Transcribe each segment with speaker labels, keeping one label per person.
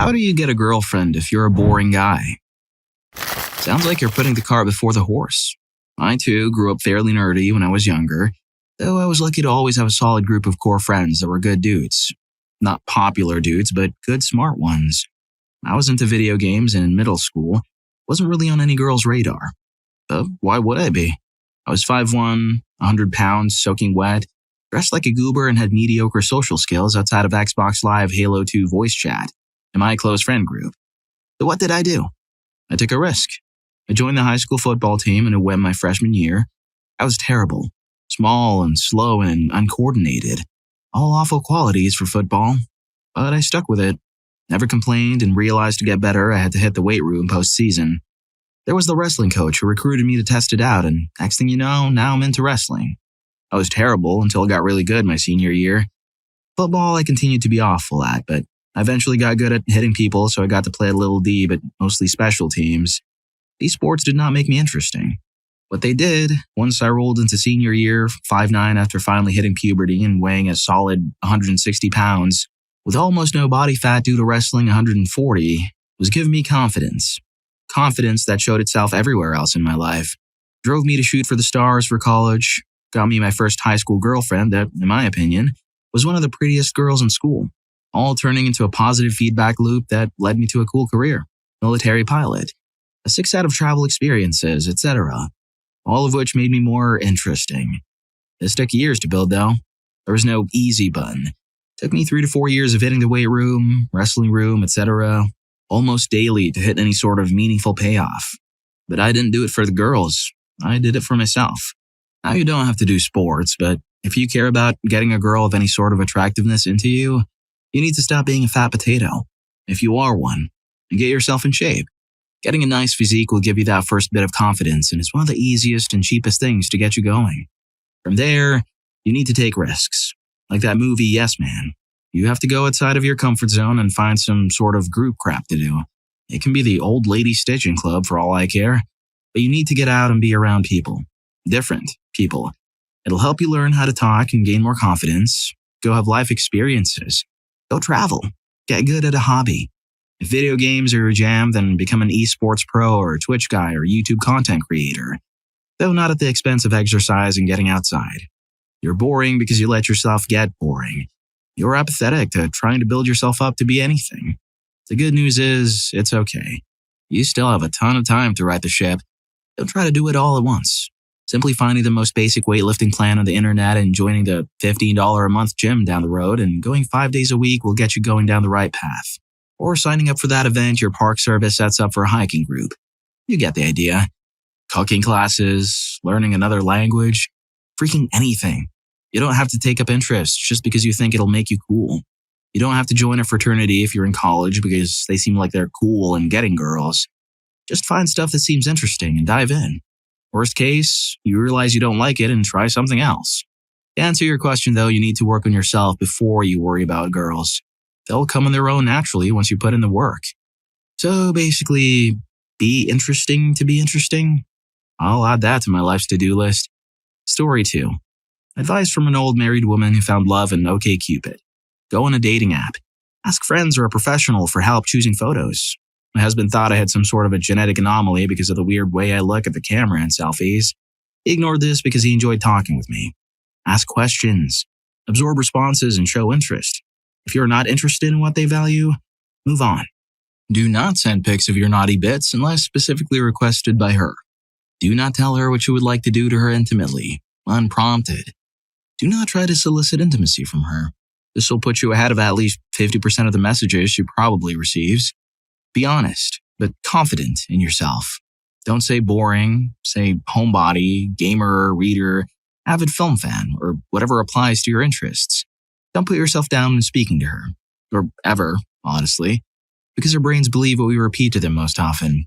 Speaker 1: How do you get a girlfriend if you're a boring guy? Sounds like you're putting the cart before the horse. I too grew up fairly nerdy when I was younger, though I was lucky to always have a solid group of core friends that were good dudes. Not popular dudes, but good smart ones. I was into video games and in middle school, wasn't really on any girl's radar. But why would I be? I was 5'1", 100 pounds, soaking wet, dressed like a goober and had mediocre social skills outside of Xbox Live Halo 2 voice chat in my close friend group. So what did I do? I took a risk. I joined the high school football team in a whim my freshman year. I was terrible, small and slow and uncoordinated. All awful qualities for football. But I stuck with it. Never complained and realized to get better I had to hit the weight room post-season. There was the wrestling coach who recruited me to test it out, and next thing you know, now I'm into wrestling. I was terrible until I got really good my senior year. Football I continued to be awful at, but I eventually got good at hitting people, so I got to play a little D, but mostly special teams. These sports did not make me interesting. What they did, once I rolled into senior year, 5'9" after finally hitting puberty and weighing a solid 160 pounds, with almost no body fat due to wrestling 140, was give me confidence. Confidence that showed itself everywhere else in my life. Drove me to shoot for the stars for college, got me my first high school girlfriend that, in my opinion, was one of the prettiest girls in school, all turning into a positive feedback loop that led me to a cool career, military pilot, a 6 out of travel experiences, etc., all of which made me more interesting. This took years to build though. There was no easy button. Took me 3 to 4 years of hitting the weight room, wrestling room, etc., almost daily to hit any sort of meaningful payoff. But I didn't do it for the girls. I did it for myself. Now you don't have to do sports, but if you care about getting a girl of any sort of attractiveness into you, you need to stop being a fat potato, if you are one, and get yourself in shape. Getting a nice physique will give you that first bit of confidence, and it's one of the easiest and cheapest things to get you going. From there, you need to take risks. Like that movie Yes Man. You have to go outside of your comfort zone and find some sort of group crap to do. It can be the old lady stitching club for all I care, but you need to get out and be around people. Different people. It'll help you learn how to talk and gain more confidence. Go have life experiences. Go travel. Get good at a hobby. If video games are your jam, then become an esports pro or a Twitch guy or YouTube content creator. Though not at the expense of exercise and getting outside. You're boring because you let yourself get boring. You're apathetic to trying to build yourself up to be anything. The good news is, it's okay. You still have a ton of time to right the ship. Don't try to do it all at once. Simply finding the most basic weightlifting plan on the internet and joining the $15 a month gym down the road and going 5 days a week will get you going down the right path. Or signing up for that event your park service sets up for a hiking group. You get the idea. Cooking classes, learning another language, freaking anything. You don't have to take up interests just because you think it'll make you cool. You don't have to join a fraternity if you're in college because they seem like they're cool and getting girls. Just find stuff that seems interesting and dive in. Worst case, you realize you don't like it and try something else. To answer your question though, you need to work on yourself before you worry about girls. They'll come on their own naturally once you put in the work. So basically, be interesting to be interesting. I'll add that to my life's to-do list. Story 2. Advice from an old married woman who found love in OkCupid. Go on a dating app. Ask friends or a professional for help choosing photos. My husband thought I had some sort of a genetic anomaly because of the weird way I look at the camera in selfies. He ignored this because he enjoyed talking with me. Ask questions. Absorb responses and show interest. If you're not interested in what they value, move on. Do not send pics of your naughty bits unless specifically requested by her. Do not tell her what you would like to do to her intimately, unprompted. Do not try to solicit intimacy from her. This will put you ahead of at least 50% of the messages she probably receives. Be honest, but confident in yourself. Don't say boring, say homebody, gamer, reader, avid film fan, or whatever applies to your interests. Don't put yourself down when speaking to her, or ever, honestly, because our brains believe what we repeat to them most often.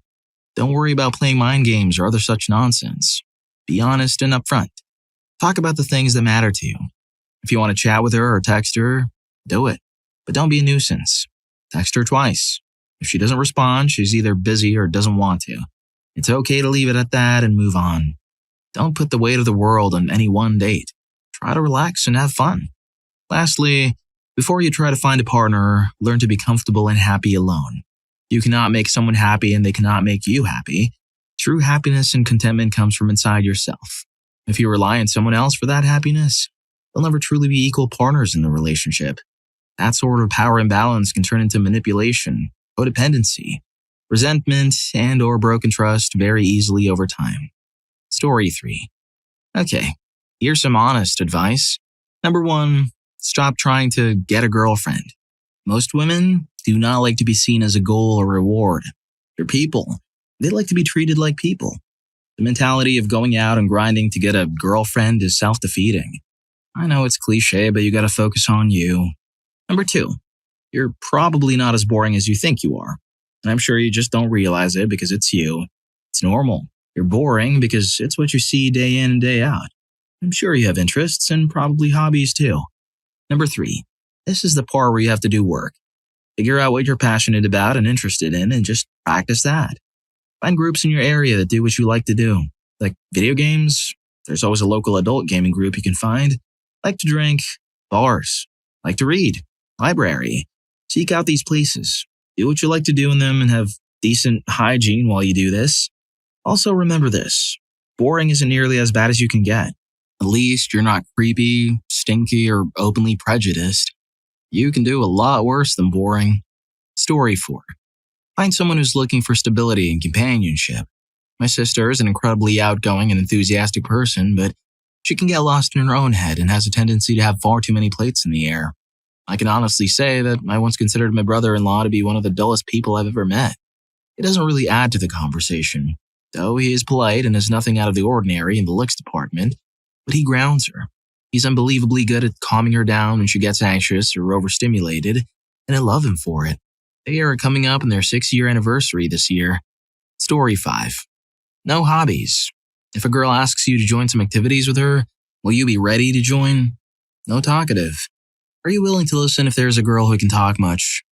Speaker 1: Don't worry about playing mind games or other such nonsense. Be honest and upfront. Talk about the things that matter to you. If you want to chat with her or text her, do it. But don't be a nuisance. Text her twice. If she doesn't respond, she's either busy or doesn't want to. It's okay to leave it at that and move on. Don't put the weight of the world on any one date. Try to relax and have fun. Lastly, Before you try to find a partner, learn to be comfortable and happy alone. You cannot make someone happy and they cannot make you happy. True happiness and contentment comes from inside yourself. If you rely on someone else for that happiness, they'll never truly be equal partners in the relationship. That sort of power imbalance can turn into manipulation, codependency, resentment, and or broken trust very easily over time. Story 3. Okay, here's some honest advice. Number 1, stop trying to get a girlfriend. Most women do not like to be seen as a goal or reward. They're people. They like to be treated like people. The mentality of going out and grinding to get a girlfriend is self-defeating. I know it's cliche, but you gotta focus on you. Number 2, you're probably not as boring as you think you are. And I'm sure you just don't realize it because it's you. It's normal. You're boring because it's what you see day in and day out. I'm sure you have interests and probably hobbies too. Number 3, this is the part where you have to do work. Figure out what you're passionate about and interested in and just practice that. Find groups in your area that do what you like to do. Like video games, there's always a local adult gaming group you can find. Like to drink, bars. Like to read, library. Seek out these places. Do what you like to do in them and have decent hygiene while you do this. Also remember this, boring isn't nearly as bad as you can get. At least you're not creepy, stinky, or openly prejudiced. You can do a lot worse than boring. Story 4. Find someone who's looking for stability and companionship. My sister is an incredibly outgoing and enthusiastic person, but she can get lost in her own head and has a tendency to have far too many plates in the air. I can honestly say that I once considered my brother-in-law to be one of the dullest people I've ever met. He doesn't really add to the conversation, though he is polite and has nothing out of the ordinary in the looks department, but he grounds her. He's unbelievably good at calming her down when she gets anxious or overstimulated, and I love him for it. They are coming up on their 6-year anniversary this year. Story 5. No hobbies. If a girl asks you to join some activities with her, will you be ready to join? No talkative. Are you willing to listen if there's a girl who can talk much?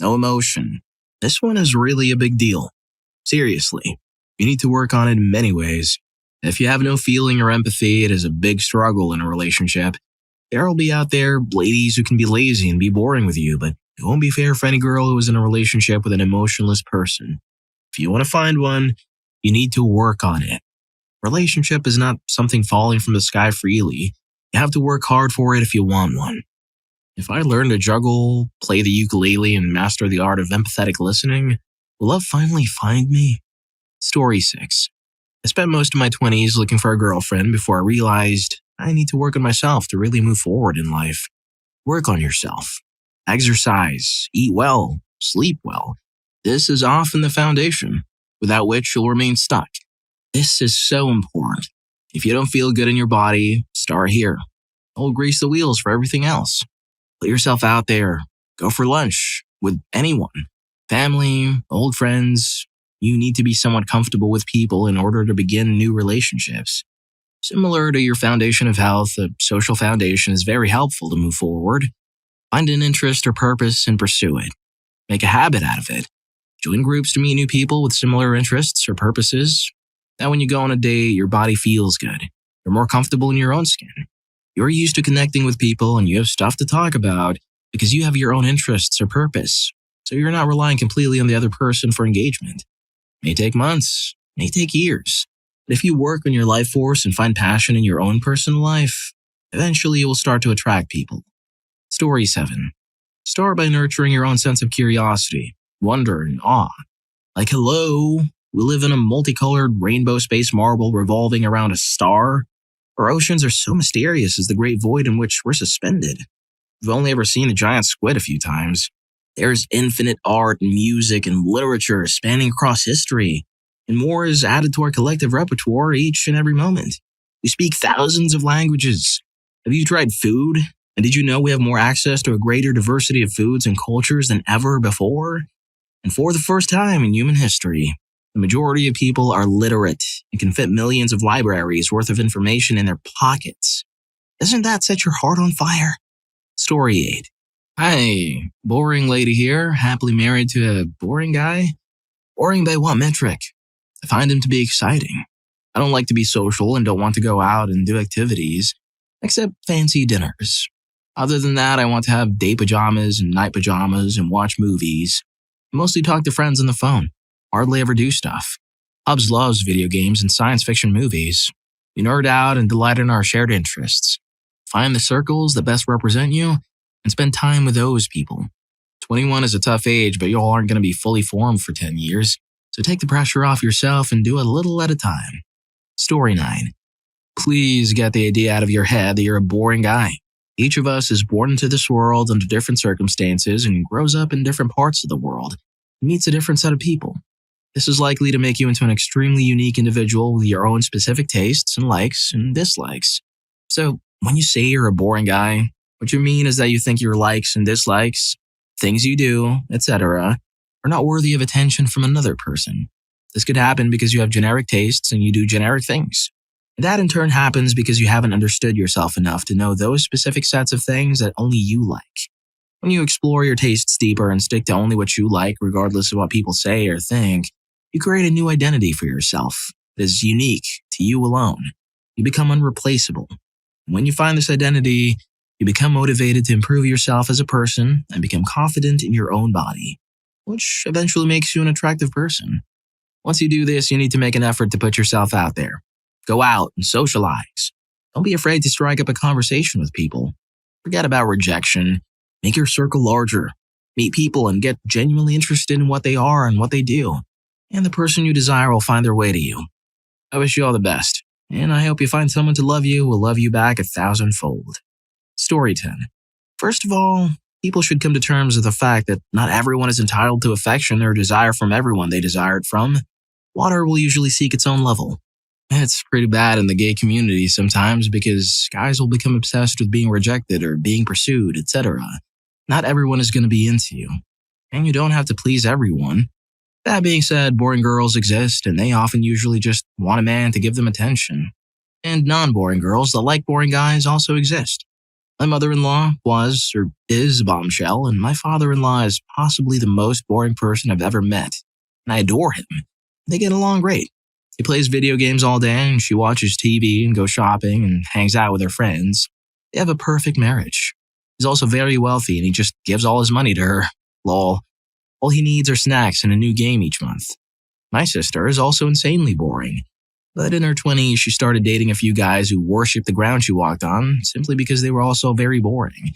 Speaker 1: No emotion. This one is really a big deal. Seriously, you need to work on it in many ways. If you have no feeling or empathy, it is a big struggle in a relationship. There will be out there ladies who can be lazy and be boring with you, but it won't be fair for any girl who is in a relationship with an emotionless person. If you want to find one, you need to work on it. Relationship is not something falling from the sky freely. You have to work hard for it if you want one. If I learn to juggle, play the ukulele, and master the art of empathetic listening, will love finally find me? Story 6. I spent most of my 20s looking for a girlfriend before I realized I need to work on myself to really move forward in life. Work on yourself. Exercise, eat well, sleep well. This is often the foundation, without which you'll remain stuck. This is so important. If you don't feel good in your body, start here. It'll grease the wheels for everything else. Put yourself out there. Go for lunch with anyone. Family, old friends. You need to be somewhat comfortable with people in order to begin new relationships. Similar to your foundation of health, a social foundation is very helpful to move forward. Find an interest or purpose and pursue it. Make a habit out of it. Join groups to meet new people with similar interests or purposes. That when you go on a date, your body feels good. You're more comfortable in your own skin. You're used to connecting with people and you have stuff to talk about because you have your own interests or purpose. So you're not relying completely on the other person for engagement. It may take months, it may take years. But if you work on your life force and find passion in your own personal life, eventually you will start to attract people. Story 7. Start by nurturing your own sense of curiosity, wonder, and awe. Like, hello, we live in a multicolored rainbow space marble revolving around a star. Our oceans are so mysterious as the great void in which we're suspended. We've only ever seen a giant squid a few times. There's infinite art and music and literature spanning across history, and more is added to our collective repertoire each and every moment. We speak thousands of languages. Have you tried food? And did you know we have more access to a greater diversity of foods and cultures than ever before? And for the first time in human history, the majority of people are literate and can fit millions of libraries worth of information in their pockets. Doesn't that set your heart on fire? Story 8. Hi, boring lady here, happily married to a boring guy? Boring by what metric? I find him to be exciting. I don't like to be social and don't want to go out and do activities, except fancy dinners. Other than that, I want to have day pajamas and night pajamas and watch movies. I mostly talk to friends on the phone. Hardly ever do stuff. Hubs loves video games and science fiction movies. We nerd out and delight in our shared interests. Find the circles that best represent you and spend time with those people. 21 is a tough age, but you all aren't going to be fully formed for 10 years. So take the pressure off yourself and do a little at a time. Story 9. Please get the idea out of your head that you're a boring guy. Each of us is born into this world under different circumstances and grows up in different parts of the world and meets a different set of people. This is likely to make you into an extremely unique individual with your own specific tastes and likes and dislikes. So, when you say you're a boring guy, what you mean is that you think your likes and dislikes, things you do, etc., are not worthy of attention from another person. This could happen because you have generic tastes and you do generic things. That in turn happens because you haven't understood yourself enough to know those specific sets of things that only you like. When you explore your tastes deeper and stick to only what you like regardless of what people say or think, you create a new identity for yourself that is unique to you alone. You become unreplaceable. When you find this identity, you become motivated to improve yourself as a person and become confident in your own body, which eventually makes you an attractive person. Once you do this, you need to make an effort to put yourself out there. Go out and socialize. Don't be afraid to strike up a conversation with people. Forget about rejection. Make your circle larger. Meet people and get genuinely interested in what they are and what they do. And the person you desire will find their way to you. I wish you all the best, and I hope you find someone to love you who will love you back 1,000-fold. Story 10. First of all, people should come to terms with the fact that not everyone is entitled to affection or desire from everyone they desire it from. Water will usually seek its own level. It's pretty bad in the gay community sometimes because guys will become obsessed with being rejected or being pursued, etc. Not everyone is going to be into you, and you don't have to please everyone. That being said, boring girls exist, and they often usually just want a man to give them attention. And non-boring girls that like boring guys also exist. My mother-in-law was, or is, a bombshell, and my father-in-law is possibly the most boring person I've ever met. And I adore him. They get along great. He plays video games all day, and she watches TV and goes shopping and hangs out with her friends. They have a perfect marriage. He's also very wealthy, and he just gives all his money to her. Lol. All he needs are snacks and a new game each month. My sister is also insanely boring. But in her 20s, she started dating a few guys who worshipped the ground she walked on simply because they were also very boring.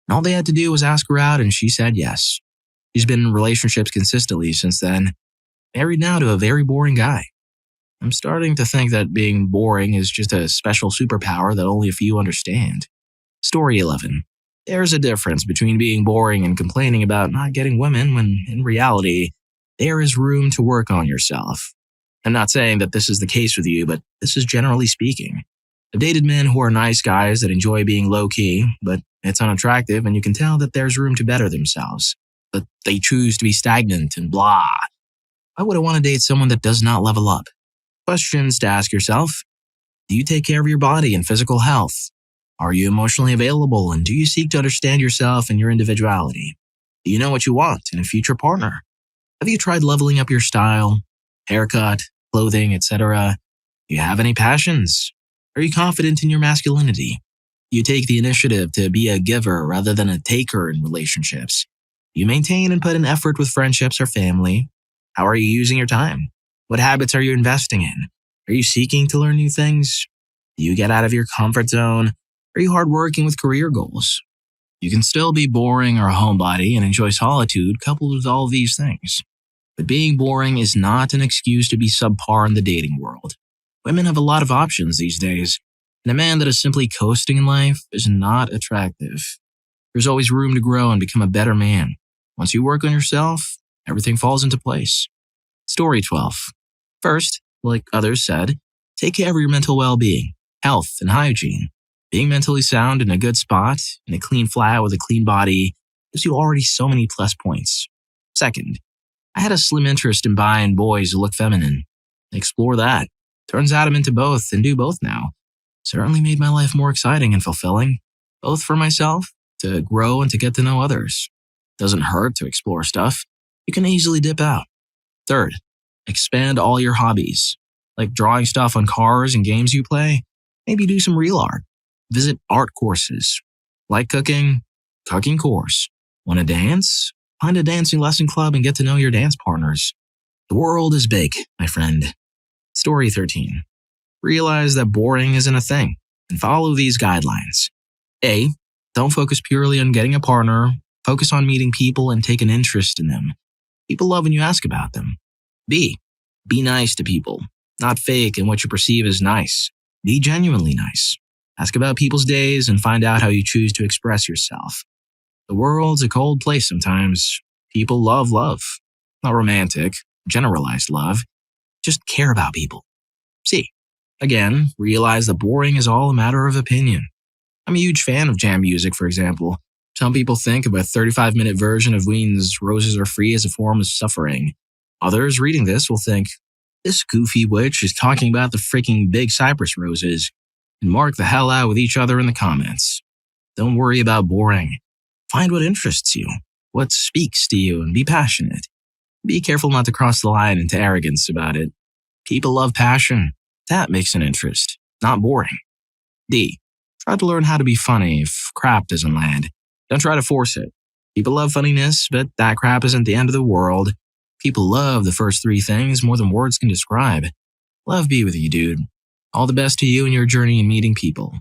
Speaker 1: And all they had to do was ask her out, and she said yes. She's been in relationships consistently since then, married now to a very boring guy. I'm starting to think that being boring is just a special superpower that only a few understand. Story 11. There's a difference between being boring and complaining about not getting women when, in reality, there is room to work on yourself. I'm not saying that this is the case with you, but this is generally speaking. I've dated men who are nice guys that enjoy being low-key, but it's unattractive and you can tell that there's room to better themselves. But they choose to be stagnant and blah. Why would I want to date someone that does not level up? Questions to ask yourself. Do you take care of your body and physical health? Are you emotionally available, and do you seek to understand yourself and your individuality? Do you know what you want in a future partner? Have you tried leveling up your style, haircut, clothing, etc.? Do you have any passions? Are you confident in your masculinity? Do you take the initiative to be a giver rather than a taker in relationships? Do you maintain and put in effort with friendships or family? How are you using your time? What habits are you investing in? Are you seeking to learn new things? Do you get out of your comfort zone? Are you hardworking with career goals? You can still be boring or a homebody and enjoy solitude coupled with all of these things. But being boring is not an excuse to be subpar in the dating world. Women have a lot of options these days, and a man that is simply coasting in life is not attractive. There's always room to grow and become a better man. Once you work on yourself, everything falls into place. Story 12. First, like others said, take care of your mental well-being, health, and hygiene. Being mentally sound in a good spot, in a clean flat with a clean body, gives you already so many plus points. Second, I had a slim interest in buying boys who look feminine. Explore that. Turns out I'm into both and do both now. Certainly made my life more exciting and fulfilling, both for myself, to grow and to get to know others. Doesn't hurt to explore stuff. You can easily dip out. Third, expand all your hobbies, like drawing stuff on cars and games you play. Maybe do some real art. Visit art courses. Like cooking? Cooking course. Want to dance? Find a dancing lesson club and get to know your dance partners. The world is big, my friend. Story 13. Realize that boring isn't a thing, and follow these guidelines. A. Don't focus purely on getting a partner. Focus on meeting people and take an interest in them. People love when you ask about them. B. Be nice to people. Not fake in what you perceive as nice. Be genuinely nice. Ask about people's days and find out how you choose to express yourself. The world's a cold place sometimes. People love love. Not romantic, generalized love. Just care about people. C. Again, realize that boring is all a matter of opinion. I'm a huge fan of jam music, for example. Some people think of a 35-minute version of Ween's Roses Are Free as a form of suffering. Others reading this will think, this goofy witch is talking about the freaking big cypress roses, and mark the hell out with each other in the comments. Don't worry about boring. Find what interests you, what speaks to you, and be passionate. Be careful not to cross the line into arrogance about it. People love passion. That makes an interest, not boring. D. Try to learn how to be funny if crap doesn't land. Don't try to force it. People love funniness, but that crap isn't the end of the world. People love the first three things more than words can describe. Love be with you, dude. All the best to you in your journey in meeting people.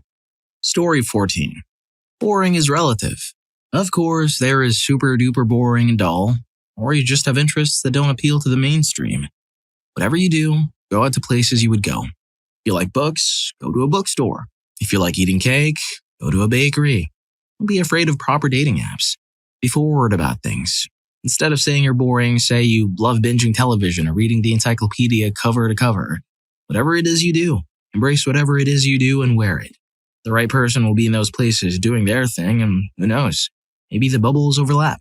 Speaker 1: Story 14. Boring is relative. Of course, there is super duper boring and dull, or you just have interests that don't appeal to the mainstream. Whatever you do, go out to places you would go. If you like books, go to a bookstore. If you like eating cake, go to a bakery. Don't be afraid of proper dating apps. Be forward about things. Instead of saying you're boring, say you love binging television or reading the encyclopedia cover to cover. Whatever it is you do, embrace whatever it is you do and wear it. The right person will be in those places doing their thing, and who knows, maybe the bubbles overlap.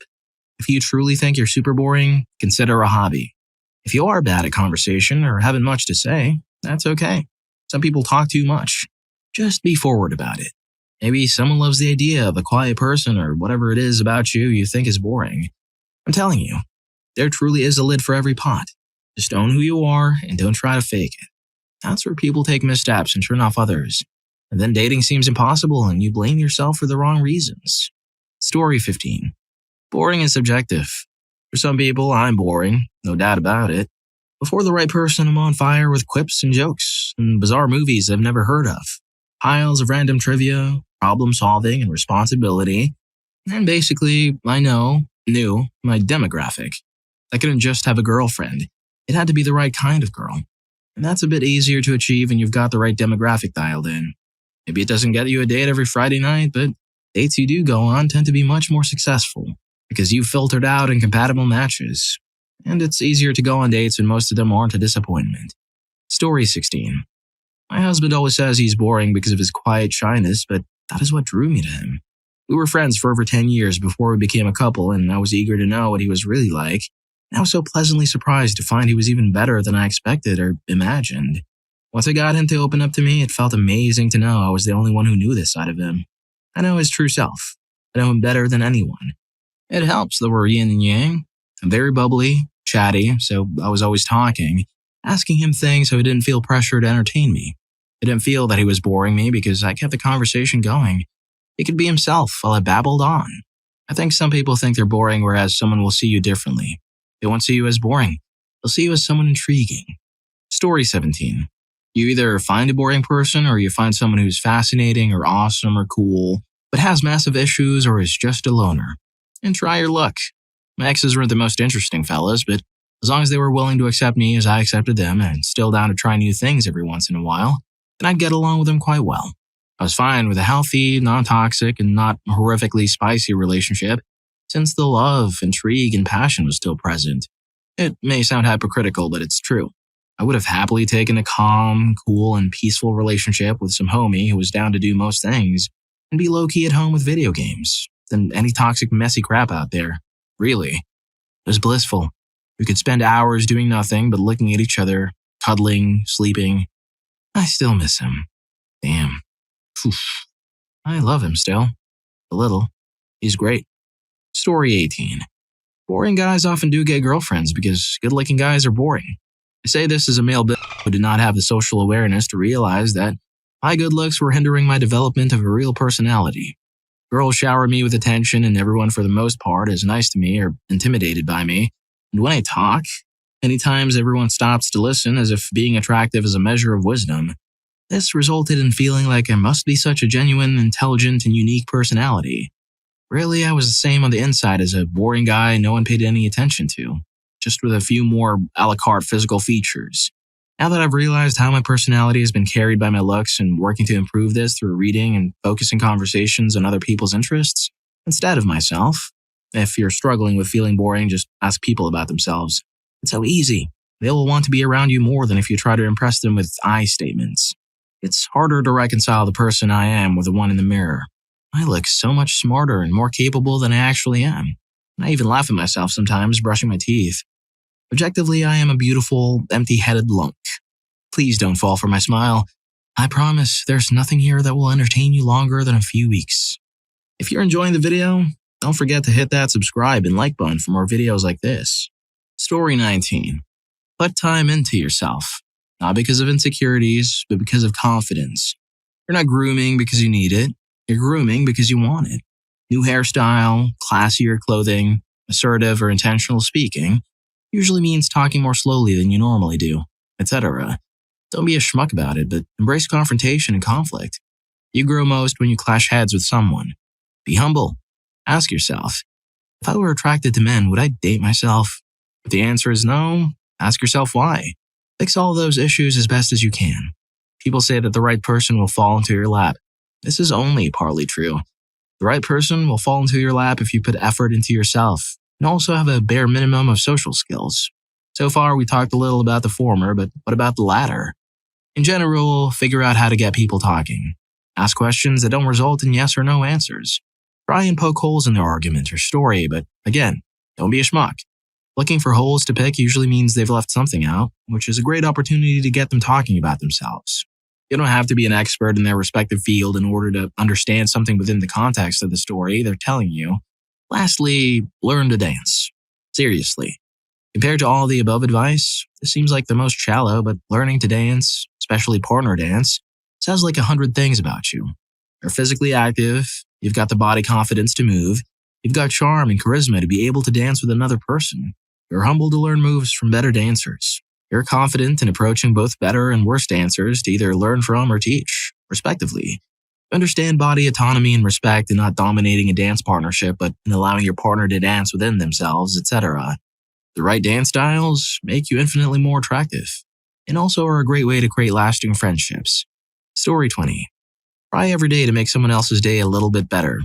Speaker 1: If you truly think you're super boring, consider a hobby. If you are bad at conversation or haven't much to say, that's okay. Some people talk too much. Just be forward about it. Maybe someone loves the idea of a quiet person or whatever it is about you think is boring. I'm telling you, there truly is a lid for every pot. Just own who you are and don't try to fake it. That's where people take missteps and turn off others. And then dating seems impossible and you blame yourself for the wrong reasons. Story 15. Boring is subjective. For some people, I'm boring, no doubt about it. Before the right person, I'm on fire with quips and jokes and bizarre movies I've never heard of. Piles of random trivia, problem solving, and responsibility. And basically, knew my demographic. I couldn't just have a girlfriend. It had to be the right kind of girl. And that's a bit easier to achieve when you've got the right demographic dialed in. Maybe it doesn't get you a date every Friday night, but dates you do go on tend to be much more successful because you've filtered out incompatible matches. And it's easier to go on dates when most of them aren't a disappointment. Story 16. My husband always says he's boring because of his quiet shyness, but that is what drew me to him. We were friends for over 10 years before we became a couple, and I was eager to know what he was really like. And I was so pleasantly surprised to find he was even better than I expected or imagined. Once I got him to open up to me, it felt amazing to know I was the only one who knew this side of him. I know his true self. I know him better than anyone. It helps that we're yin and yang. I'm very bubbly, chatty, so I was always talking, asking him things so he didn't feel pressure to entertain me. I didn't feel that he was boring me because I kept the conversation going. He could be himself while I babbled on. I think some people think they're boring, whereas someone will see you differently. They won't see you as boring. They'll see you as someone intriguing. Story 17. You either find a boring person or you find someone who's fascinating or awesome or cool, but has massive issues or is just a loner. And try your luck. My exes weren't the most interesting fellas, but as long as they were willing to accept me as I accepted them and still down to try new things every once in a while, then I'd get along with them quite well. I was fine with a healthy, non-toxic, and not horrifically spicy relationship, since the love, intrigue, and passion was still present. It may sound hypocritical, but it's true. I would have happily taken a calm, cool, and peaceful relationship with some homie who was down to do most things, and be low-key at home with video games, than any toxic, messy crap out there. Really. It was blissful. We could spend hours doing nothing but looking at each other, cuddling, sleeping. I still miss him. Damn. Oof. I love him still. A little. He's great. Story 18. Boring guys often do get girlfriends because good-looking guys are boring. I say this as a male who did not have the social awareness to realize that my good looks were hindering my development of a real personality. Girls shower me with attention, and everyone, for the most part, is nice to me or intimidated by me. And when I talk, many times everyone stops to listen as if being attractive is a measure of wisdom. This resulted in feeling like I must be such a genuine, intelligent, and unique personality. Really, I was the same on the inside as a boring guy no one paid any attention to, just with a few more a la carte physical features. Now that I've realized how my personality has been carried by my looks and working to improve this through reading and focusing conversations on other people's interests instead of myself. If you're struggling with feeling boring, just ask people about themselves. It's so easy. They will want to be around you more than if you try to impress them with I statements. It's harder to reconcile the person I am with the one in the mirror. I look so much smarter and more capable than I actually am. And I even laugh at myself sometimes brushing my teeth. Objectively, I am a beautiful, empty-headed lump. Please don't fall for my smile. I promise there's nothing here that will entertain you longer than a few weeks. If you're enjoying the video, don't forget to hit that subscribe and like button for more videos like this. Story 19. Put time into yourself. Not because of insecurities, but because of confidence. You're not grooming because you need it. You're grooming because you want it. New hairstyle, classier clothing, assertive or intentional speaking usually means talking more slowly than you normally do, etc. Don't be a schmuck about it, but embrace confrontation and conflict. You grow most when you clash heads with someone. Be humble. Ask yourself, if I were attracted to men, would I date myself? If the answer is no, ask yourself why. Fix all those issues as best as you can. People say that the right person will fall into your lap. This is only partly true. The right person will fall into your lap if you put effort into yourself and also have a bare minimum of social skills. So far, we talked a little about the former, but what about the latter? In general, figure out how to get people talking. Ask questions that don't result in yes or no answers. Try and poke holes in their argument or story, but again, don't be a schmuck. Looking for holes to pick usually means they've left something out, which is a great opportunity to get them talking about themselves. You don't have to be an expert in their respective field in order to understand something within the context of the story they're telling you. Lastly, learn to dance. Seriously. Compared to all the above advice, this seems like the most shallow, but learning to dance, especially partner dance, says like 100 things about you. You're physically active, you've got the body confidence to move, you've got charm and charisma to be able to dance with another person. You're humble to learn moves from better dancers. You're confident in approaching both better and worse dancers to either learn from or teach, respectively. You understand body autonomy and respect in not dominating a dance partnership, but in allowing your partner to dance within themselves, etc. The right dance styles make you infinitely more attractive, and also are a great way to create lasting friendships. Story 20. Try every day to make someone else's day a little bit better.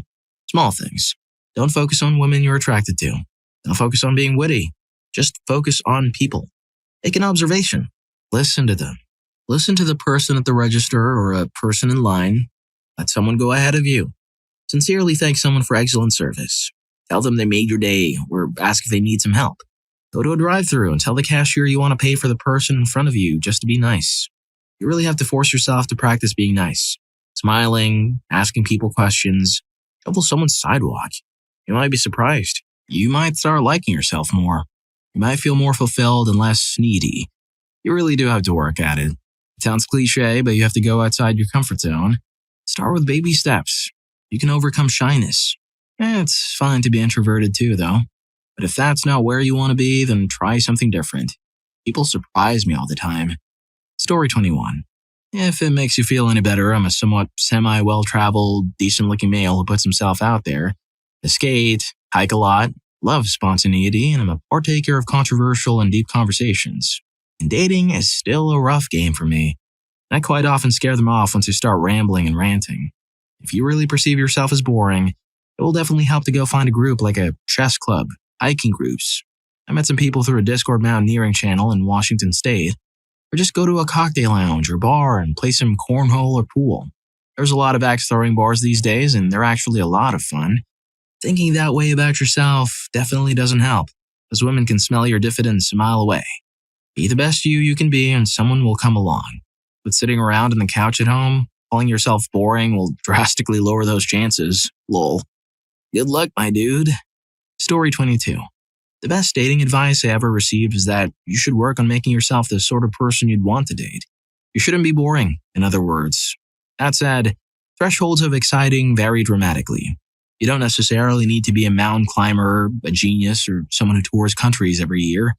Speaker 1: Small things. Don't focus on women you're attracted to. Don't focus on being witty. Just focus on people. Make an observation. Listen to them. Listen to the person at the register or a person in line. Let someone go ahead of you. Sincerely thank someone for excellent service. Tell them they made your day or ask if they need some help. Go to a drive-thru and tell the cashier you want to pay for the person in front of you just to be nice. You really have to force yourself to practice being nice. Smiling, asking people questions, shovel someone's sidewalk. You might be surprised. You might start liking yourself more. You might feel more fulfilled and less needy. You really do have to work at it. It sounds cliche, but you have to go outside your comfort zone. Start with baby steps. You can overcome shyness. It's fine to be introverted too, though. But if that's not where you want to be, then try something different. People surprise me all the time. Story 21. If it makes you feel any better, I'm a somewhat semi-well-traveled, decent-looking male who puts himself out there. I skate, hike a lot, love spontaneity, and I'm a partaker of controversial and deep conversations. And dating is still a rough game for me. And I quite often scare them off once I start rambling and ranting. If you really perceive yourself as boring, it will definitely help to go find a group like a chess club, hiking groups. I met some people through a Discord mountaineering channel in Washington State. Or just go to a cocktail lounge or bar and play some cornhole or pool. There's a lot of axe-throwing bars these days, and they're actually a lot of fun. Thinking that way about yourself definitely doesn't help, as women can smell your diffidence a mile away. Be the best you can be, and someone will come along. But sitting around on the couch at home, calling yourself boring will drastically lower those chances. Lol. Good luck, my dude. Story 22. The best dating advice I ever received is that you should work on making yourself the sort of person you'd want to date. You shouldn't be boring, in other words. That said, thresholds of exciting vary dramatically. You don't necessarily need to be a mountain climber, a genius, or someone who tours countries every year.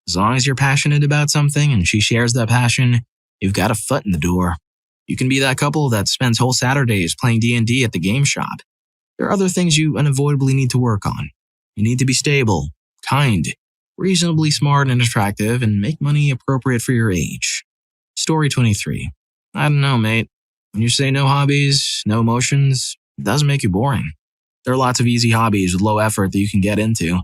Speaker 1: As long as you're passionate about something and she shares that passion, you've got a foot in the door. You can be that couple that spends whole Saturdays playing D&D at the game shop. There are other things you unavoidably need to work on. You need to be stable, kind, reasonably smart and attractive, and make money appropriate for your age. Story 23. I don't know, mate. When you say no hobbies, no emotions, it doesn't make you boring. There are lots of easy hobbies with low effort that you can get into.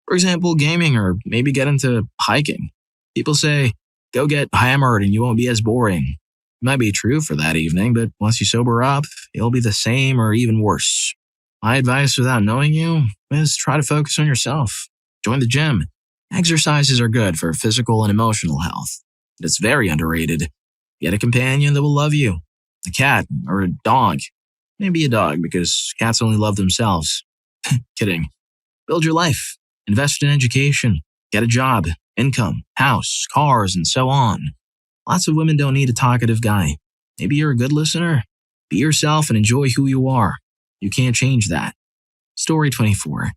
Speaker 1: For example, gaming or maybe get into hiking. People say, go get hammered and you won't be as boring. It might be true for that evening, but once you sober up, it'll be the same or even worse. My advice without knowing you is try to focus on yourself. Join the gym. Exercises are good for physical and emotional health. But it's very underrated. Get a companion that will love you. A cat or a dog. Maybe a dog because cats only love themselves. Kidding. Build your life. Invest in education. Get a job, income, house, cars, and so on. Lots of women don't need a talkative guy. Maybe you're a good listener. Be yourself and enjoy who you are. You can't change that. Story 24.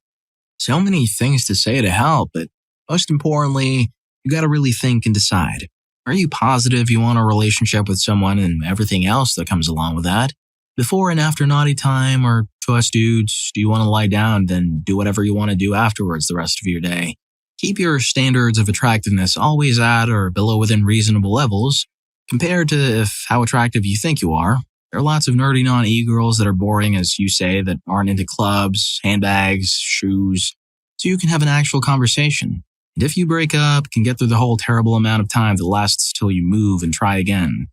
Speaker 1: So many things to say to help, but most importantly, you gotta really think and decide. Are you positive you want a relationship with someone and everything else that comes along with that? Before and after naughty time, or to us dudes, do you want to lie down, then do whatever you want to do afterwards the rest of your day? Keep your standards of attractiveness always at or below within reasonable levels, compared to how attractive you think you are. There are lots of nerdy non-e-girls that are boring, as you say, that aren't into clubs, handbags, shoes, so you can have an actual conversation. And if you break up, can get through the whole terrible amount of time that lasts till you move and try again.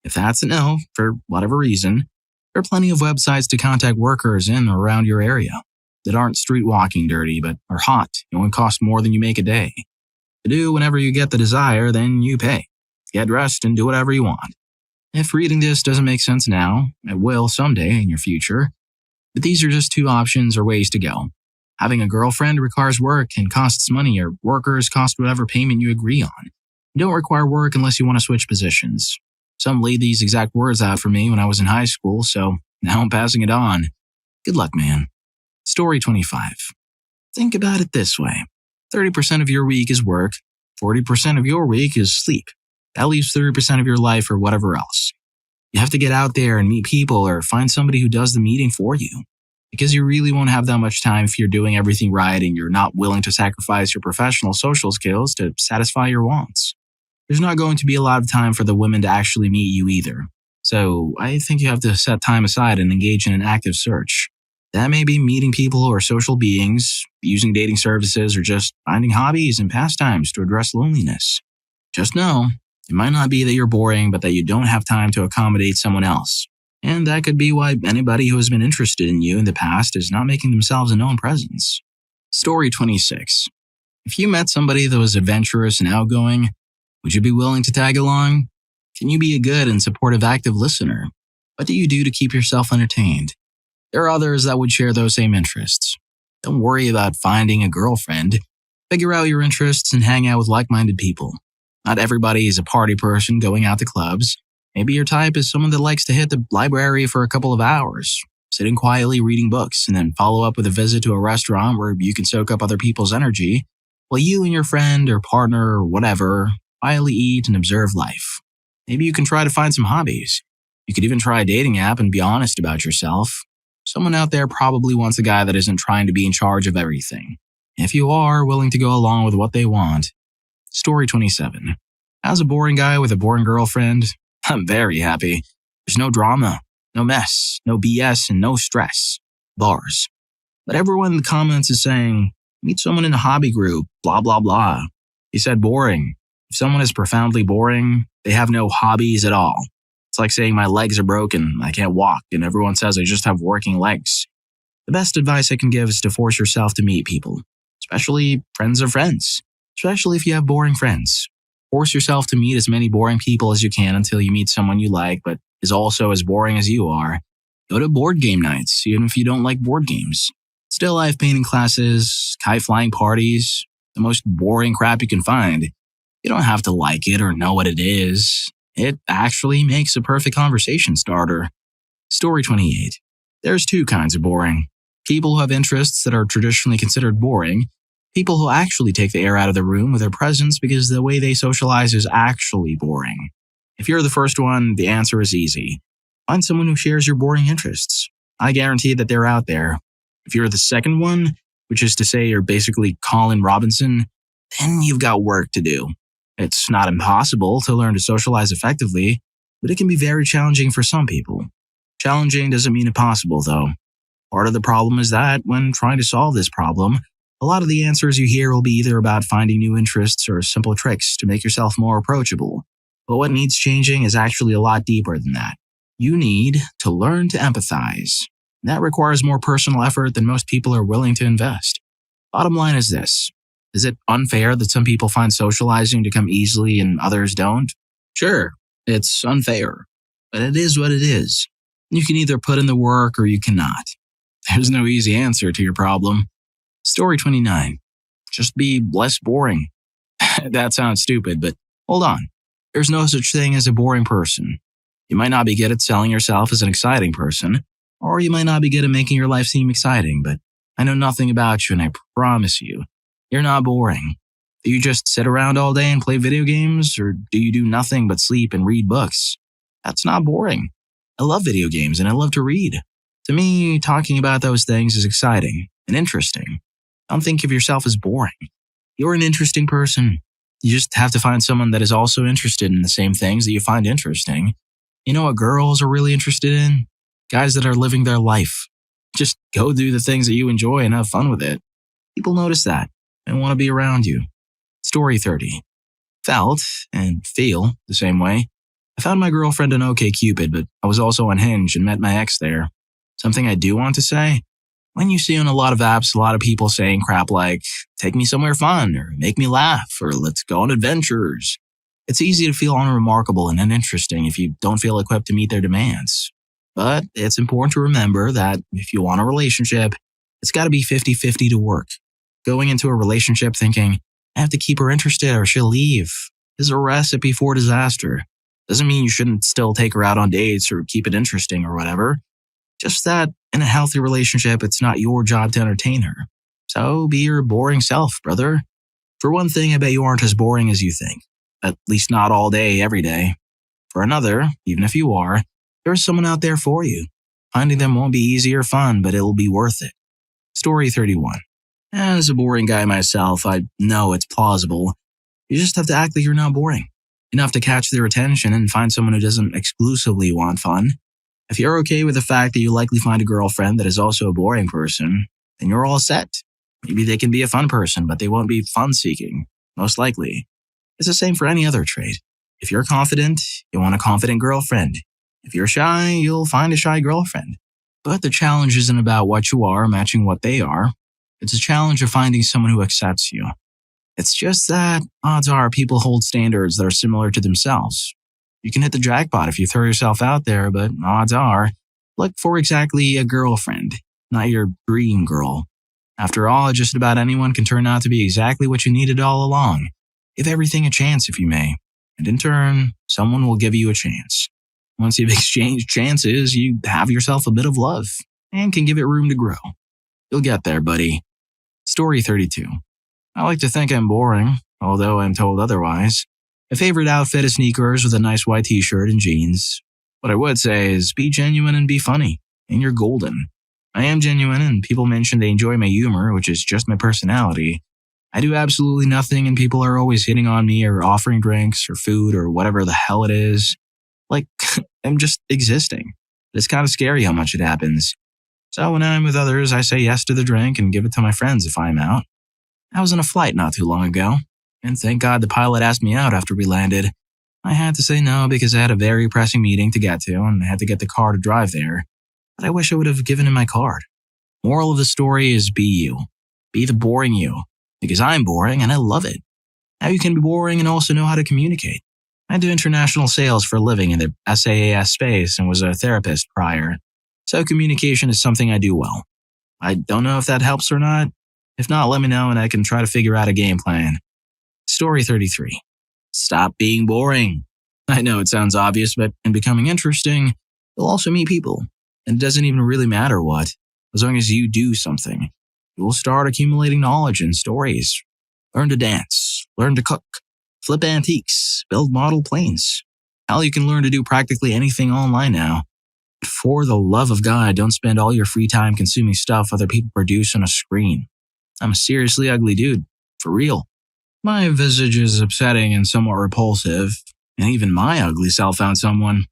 Speaker 1: If that's a no, for whatever reason, there are plenty of websites to contact workers in or around your area that aren't street walking dirty but are hot and cost more than you make a day. To do whenever you get the desire, then you pay. Get dressed and do whatever you want. If reading this doesn't make sense now, it will someday in your future. But these are just two options or ways to go. Having a girlfriend requires work and costs money, or workers cost whatever payment you agree on. You don't require work unless you want to switch positions. Some laid these exact words out for me when I was in high school, so now I'm passing it on. Good luck, man. Story 25. Think about it this way. 30% of your week is work, 40% of your week is sleep. That leaves 30% of your life for whatever else. You have to get out there and meet people or find somebody who does the meeting for you. Because you really won't have that much time if you're doing everything right and you're not willing to sacrifice your professional social skills to satisfy your wants. There's not going to be a lot of time for the women to actually meet you either. So I think you have to set time aside and engage in an active search. That may be meeting people or social beings, using dating services, or just finding hobbies and pastimes to address loneliness. Just know, it might not be that you're boring, but that you don't have time to accommodate someone else. And that could be why anybody who has been interested in you in the past is not making themselves a known presence. Story 26. If you met somebody that was adventurous and outgoing, would you be willing to tag along? Can you be a good and supportive active listener? What do you do to keep yourself entertained? There are others that would share those same interests. Don't worry about finding a girlfriend. Figure out your interests and hang out with like-minded people. Not everybody is a party person going out to clubs. Maybe your type is someone that likes to hit the library for a couple of hours, sitting quietly reading books, and then follow up with a visit to a restaurant where you can soak up other people's energy, while you and your friend or partner or whatever quietly eat and observe life. Maybe you can try to find some hobbies. You could even try a dating app and be honest about yourself. Someone out there probably wants a guy that isn't trying to be in charge of everything. If you are willing to go along with what they want. Story 27. As a boring guy with a boring girlfriend, I'm very happy. There's no drama, no mess, no BS, and no stress. Bars. But everyone in the comments is saying, meet someone in a hobby group, blah, blah, blah. He said boring. If someone is profoundly boring, they have no hobbies at all. It's like saying my legs are broken, I can't walk, and everyone says I just have working legs. The best advice I can give is to force yourself to meet people, especially friends of friends, especially if you have boring friends. Force yourself to meet as many boring people as you can until you meet someone you like, but is also as boring as you are. Go to board game nights, even if you don't like board games. Still life painting classes, kite flying parties, the most boring crap you can find. You don't have to like it or know what it is. It actually makes a perfect conversation starter. Story 28. There's two kinds of boring. People who have interests that are traditionally considered boring, people who actually take the air out of the room with their presence because the way they socialize is actually boring. If you're the first one, the answer is easy. Find someone who shares your boring interests. I guarantee that they're out there. If you're the second one, which is to say you're basically Colin Robinson, then you've got work to do. It's not impossible to learn to socialize effectively, but it can be very challenging for some people. Challenging doesn't mean impossible, though. Part of the problem is that, when trying to solve this problem, a lot of the answers you hear will be either about finding new interests or simple tricks to make yourself more approachable. But what needs changing is actually a lot deeper than that. You need to learn to empathize. That requires more personal effort than most people are willing to invest. Bottom line is this. Is it unfair that some people find socializing to come easily and others don't? Sure, it's unfair. But it is what it is. You can either put in the work or you cannot. There's no easy answer to your problem. Story 29. Just be less boring. That sounds stupid, but hold on. There's no such thing as a boring person. You might not be good at selling yourself as an exciting person, or you might not be good at making your life seem exciting, but I know nothing about you and I promise you, you're not boring. Do you just sit around all day and play video games, or do you do nothing but sleep and read books? That's not boring. I love video games and I love to read. To me, talking about those things is exciting and interesting. Don't think of yourself as boring. You're an interesting person. You just have to find someone that is also interested in the same things that you find interesting. You know what girls are really interested in? Guys that are living their life. Just go do the things that you enjoy and have fun with it. People notice that and want to be around you. Story 30. Felt, and feel, the same way. I found my girlfriend on OkCupid, but I was also on Hinge and met my ex there. Something I do want to say? When you see on a lot of apps a lot of people saying crap like, take me somewhere fun, or make me laugh, or let's go on adventures, it's easy to feel unremarkable and uninteresting if you don't feel equipped to meet their demands. But it's important to remember that if you want a relationship, it's got to be 50-50 to work. Going into a relationship thinking, I have to keep her interested or she'll leave, is a recipe for disaster. Doesn't mean you shouldn't still take her out on dates or keep it interesting or whatever. Just that in a healthy relationship, it's not your job to entertain her. So be your boring self, brother. For one thing, I bet you aren't as boring as you think. At least not all day, every day. For another, even if you are, there's someone out there for you. Finding them won't be easy or fun, but it'll be worth it. Story 31. As a boring guy myself, I know it's plausible. You just have to act like you're not boring. Enough to catch their attention and find someone who doesn't exclusively want fun. If you're okay with the fact that you likely find a girlfriend that is also a boring person, then you're all set. Maybe they can be a fun person, but they won't be fun-seeking, most likely. It's the same for any other trait. If you're confident, you want a confident girlfriend. If you're shy, you'll find a shy girlfriend. But the challenge isn't about what you are matching what they are. It's a challenge of finding someone who accepts you. It's just that odds are people hold standards that are similar to themselves. You can hit the jackpot if you throw yourself out there, but odds are, look for exactly a girlfriend, not your dream girl. After all, just about anyone can turn out to be exactly what you needed all along. Give everything a chance if you may, and in turn, someone will give you a chance. Once you've exchanged chances, you have yourself a bit of love, and can give it room to grow. You'll get there, buddy. Story 32. I like to think I'm boring, although I'm told otherwise. My favorite outfit is sneakers with a nice white t-shirt and jeans. What I would say is be genuine and be funny, and you're golden. I am genuine, and people mention they enjoy my humor, which is just my personality. I do absolutely nothing, and people are always hitting on me or offering drinks or food or whatever the hell it is. Like, I'm just existing. It's kind of scary how much it happens. So when I'm with others, I say yes to the drink and give it to my friends if I'm out. I was on a flight not too long ago, and thank God the pilot asked me out after we landed. I had to say no because I had a very pressing meeting to get to, and I had to get the car to drive there. But I wish I would have given him my card. Moral of the story is be you. Be the boring you. Because I'm boring and I love it. Now you can be boring and also know how to communicate. I do international sales for a living in the SaaS space and was a therapist prior. So communication is something I do well. I don't know if that helps or not. If not, let me know and I can try to figure out a game plan. Story 33. Stop being boring. I know it sounds obvious, but in becoming interesting, you'll also meet people. And it doesn't even really matter what. as long as you do something. You will start accumulating knowledge and stories. Learn to dance, learn to cook, flip antiques, build model planes. Hell, you can learn to do practically anything online now. But for the love of God, don't spend all your free time consuming stuff other people produce on a screen. I'm a seriously ugly dude. For real. My visage is upsetting and somewhat repulsive, and even my ugly self found someone.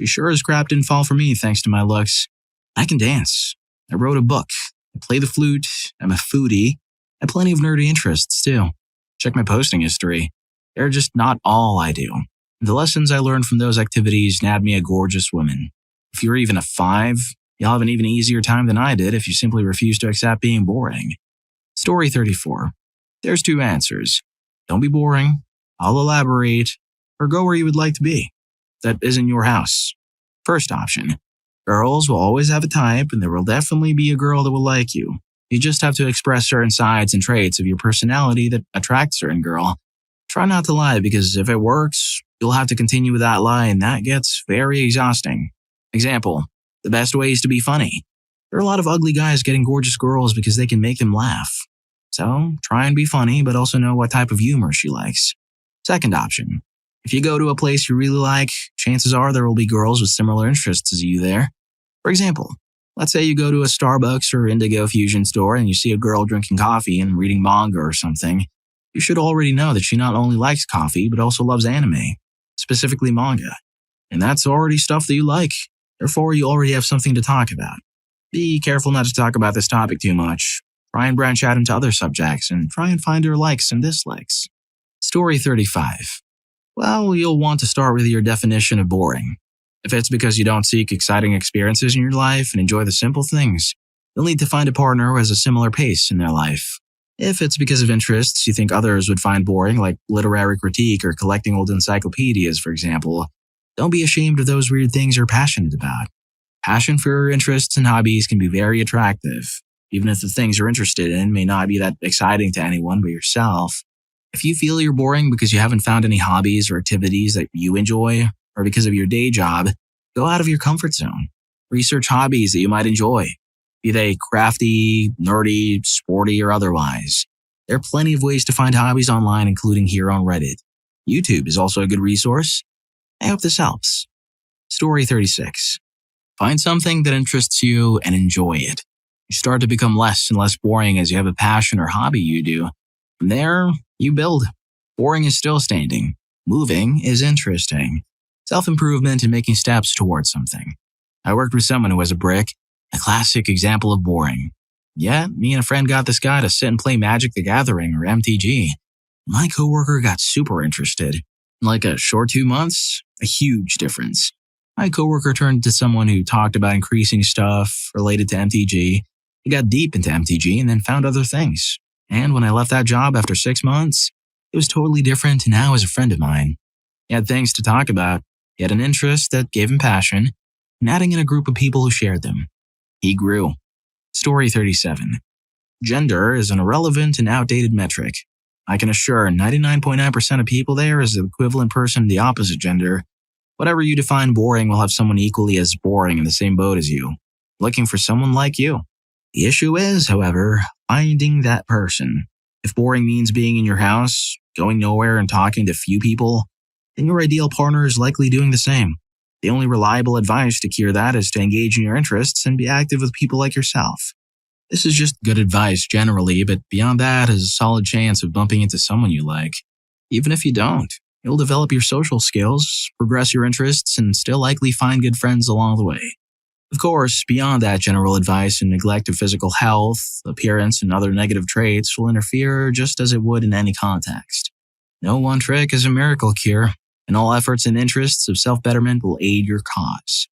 Speaker 1: She sure as crap didn't fall for me thanks to my looks. I can dance. I wrote a book. I play the flute. I'm a foodie. I have plenty of nerdy interests, too. Check my posting history. They're just not all I do. The lessons I learned from those activities nabbed me a gorgeous woman. If you're even a 5, you'll have an even easier time than I did if you simply refuse to accept being boring. Story 34. There's 2 answers. Don't be boring. I'll elaborate. Or go where you would like to be. That isn't your house. First option. Girls will always have a type, and there will definitely be a girl that will like you. You just have to express certain sides and traits of your personality that attract a certain girl. Try not to lie, because if it works, you'll have to continue with that lie, and that gets very exhausting. Example, the best way is to be funny. There are a lot of ugly guys getting gorgeous girls because they can make them laugh. So, try and be funny, but also know what type of humor she likes. Second option. If you go to a place you really like, chances are there will be girls with similar interests as you there. For example, let's say you go to a Starbucks or Indigo Fusion store and you see a girl drinking coffee and reading manga or something. You should already know that she not only likes coffee, but also loves anime, specifically manga. And that's already stuff that you like. Therefore, you already have something to talk about. Be careful not to talk about this topic too much. Try and branch out into other subjects and try and find her likes and dislikes. Story 35. Well, you'll want to start with your definition of boring. If it's because you don't seek exciting experiences in your life and enjoy the simple things, you'll need to find a partner who has a similar pace in their life. If it's because of interests you think others would find boring, like literary critique or collecting old encyclopedias, for example, don't be ashamed of those weird things you're passionate about. Passion for your interests and hobbies can be very attractive, even if the things you're interested in may not be that exciting to anyone but yourself. If you feel you're boring because you haven't found any hobbies or activities that you enjoy, or because of your day job, go out of your comfort zone. Research hobbies that you might enjoy, be they crafty, nerdy, sporty, or otherwise. There are plenty of ways to find hobbies online, including here on Reddit. YouTube is also a good resource. I hope this helps. Story 36. Find something that interests you and enjoy it. You start to become less and less boring as you have a passion or hobby you do. From there, you build. Boring is still standing. Moving is interesting. Self-improvement and making steps towards something. I worked with someone who was a brick, a classic example of boring. Yeah, me and a friend got this guy to sit and play Magic the Gathering or MTG. My coworker got super interested. In like a short 2 months, a huge difference. My coworker turned to someone who talked about increasing stuff related to MTG. He got deep into MTG and then found other things. And when I left that job after 6 months, it was totally different and now is a friend of mine. He had things to talk about. He had an interest that gave him passion, and adding in a group of people who shared them. He grew. Story 37. Gender is an irrelevant and outdated metric. I can assure 99.9% of people there is the equivalent person of the opposite gender. Whatever you define boring will have someone equally as boring in the same boat as you, looking for someone like you. The issue is, however, finding that person. If boring means being in your house, going nowhere and talking to few people, then your ideal partner is likely doing the same. The only reliable advice to cure that is to engage in your interests and be active with people like yourself. This is just good advice generally, but beyond that is a solid chance of bumping into someone you like. Even if you don't, you'll develop your social skills, progress your interests, and still likely find good friends along the way. Of course, beyond that general advice and neglect of physical health, appearance, and other negative traits will interfere just as it would in any context. No one trick is a miracle cure, and all efforts and interests of self-betterment will aid your cause.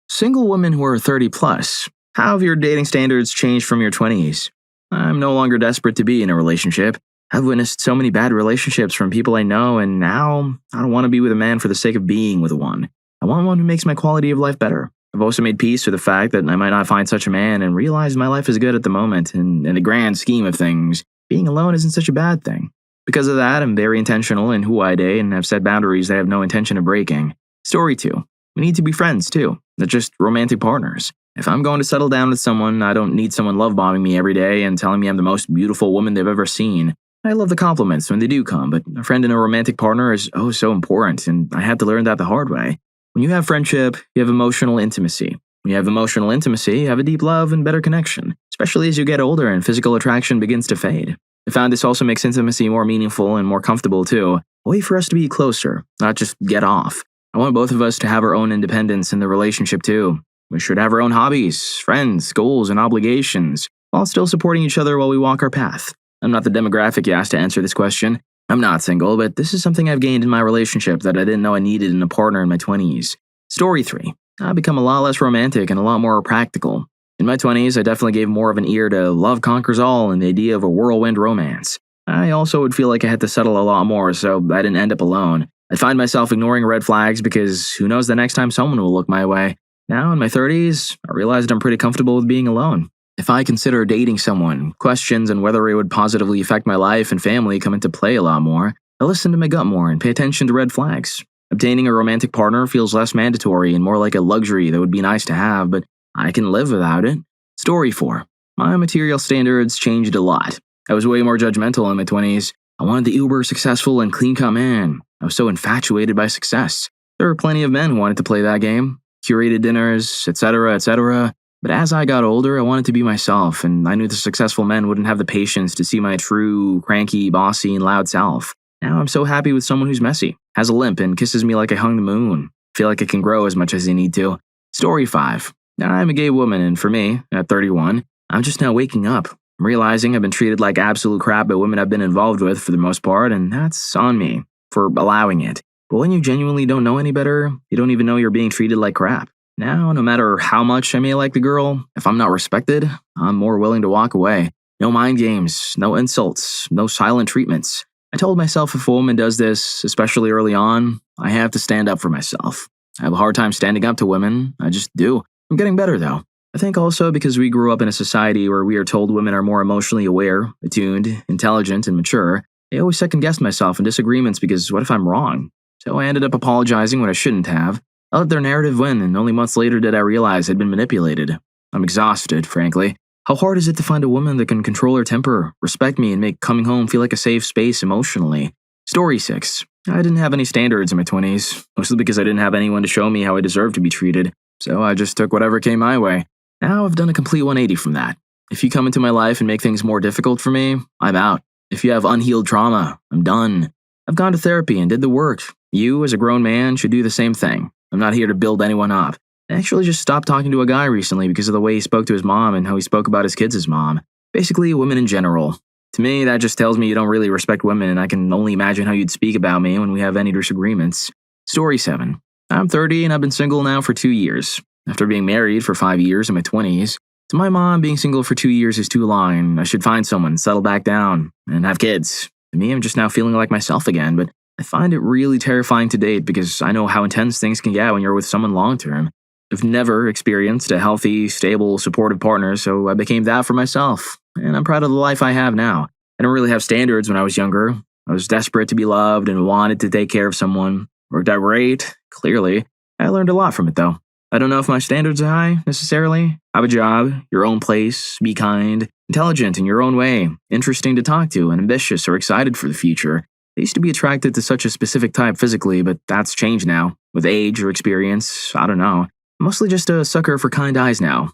Speaker 1: Single women who are 30 plus, how have your dating standards changed from your 20s? I'm no longer desperate to be in a relationship. I've witnessed so many bad relationships from people I know, and now I don't want to be with a man for the sake of being with one. I want one who makes my quality of life better. I've also made peace with the fact that I might not find such a man and realize my life is good at the moment, and in the grand scheme of things, being alone isn't such a bad thing. Because of that, I'm very intentional in who I date and have set boundaries that I have no intention of breaking. Story 2. We need to be friends too, not just romantic partners. If I'm going to settle down with someone, I don't need someone love bombing me every day and telling me I'm the most beautiful woman they've ever seen. I love the compliments when they do come, but a friend and a romantic partner is oh so important, and I had to learn that the hard way. When you have friendship, you have emotional intimacy. When you have emotional intimacy, you have a deep love and better connection, especially as you get older and physical attraction begins to fade. I found this also makes intimacy more meaningful and more comfortable too. A way for us to be closer, not just get off. I want both of us to have our own independence in the relationship too. We should have our own hobbies, friends, goals, and obligations, while still supporting each other while we walk our path. I'm not the demographic you asked to answer this question. I'm not single, but this is something I've gained in my relationship that I didn't know I needed in a partner in my 20s. Story 3. I've become a lot less romantic and a lot more practical. In my 20s, I definitely gave more of an ear to love conquers all and the idea of a whirlwind romance. I also would feel like I had to settle a lot more, so I didn't end up alone. I'd find myself ignoring red flags because who knows the next time someone will look my way. Now, in my 30s, I realized I'm pretty comfortable with being alone. If I consider dating someone, questions on whether it would positively affect my life and family come into play a lot more. I listen to my gut more and pay attention to red flags. Obtaining a romantic partner feels less mandatory and more like a luxury that would be nice to have, but I can live without it. Story 4. My material standards changed a lot. I was way more judgmental in my 20s. I wanted the uber successful and clean-cut man. I was so infatuated by success. There were plenty of men who wanted to play that game. Curated dinners, etc., etc. But as I got older, I wanted to be myself, and I knew the successful men wouldn't have the patience to see my true, cranky, bossy, and loud self. Now I'm so happy with someone who's messy, has a limp, and kisses me like I hung the moon. Feel like I can grow as much as I need to. Story 5. I'm a gay woman, and for me, at 31, I'm just now waking up. I'm realizing I've been treated like absolute crap by women I've been involved with for the most part, and that's on me for allowing it. But when you genuinely don't know any better, you don't even know you're being treated like crap. Now, no matter how much I may like the girl, if I'm not respected, I'm more willing to walk away. No mind games, no insults, no silent treatments. I told myself if a woman does this, especially early on, I have to stand up for myself. I have a hard time standing up to women. I just do. I'm getting better though. I think also because we grew up in a society where we are told women are more emotionally aware, attuned, intelligent, and mature, I always second-guessed myself in disagreements because what if I'm wrong? So I ended up apologizing when I shouldn't have. I let their narrative win, and only months later did I realize I'd been manipulated. I'm exhausted, frankly. How hard is it to find a woman that can control her temper, respect me, and make coming home feel like a safe space emotionally? Story 6. I didn't have any standards in my 20s, mostly because I didn't have anyone to show me how I deserved to be treated, so I just took whatever came my way. Now I've done a complete 180 from that. If you come into my life and make things more difficult for me, I'm out. If you have unhealed trauma, I'm done. I've gone to therapy and did the work. You, as a grown man, should do the same thing. I'm not here to build anyone up. I actually just stopped talking to a guy recently because of the way he spoke to his mom and how he spoke about his kids' mom. Basically, women in general. To me, that just tells me you don't really respect women, and I can only imagine how you'd speak about me when we have any disagreements. Story 7. I'm 30 and I've been single now for 2 years. After being married for 5 years in my 20s, to my mom, being single for 2 years is too long and I should find someone, settle back down, and have kids. To me, I'm just now feeling like myself again, but I find it really terrifying to date because I know how intense things can get when you're with someone long-term. I've never experienced a healthy, stable, supportive partner, so I became that for myself, and I'm proud of the life I have now. I didn't really have standards when I was younger. I was desperate to be loved and wanted to take care of someone. Worked out great, clearly. I learned a lot from it, though. I don't know if my standards are high, necessarily. Have a job, your own place, be kind, intelligent in your own way, interesting to talk to, and ambitious or excited for the future. I used to be attracted to such a specific type physically, but that's changed now. With age or experience, I don't know. I'm mostly just a sucker for kind eyes now.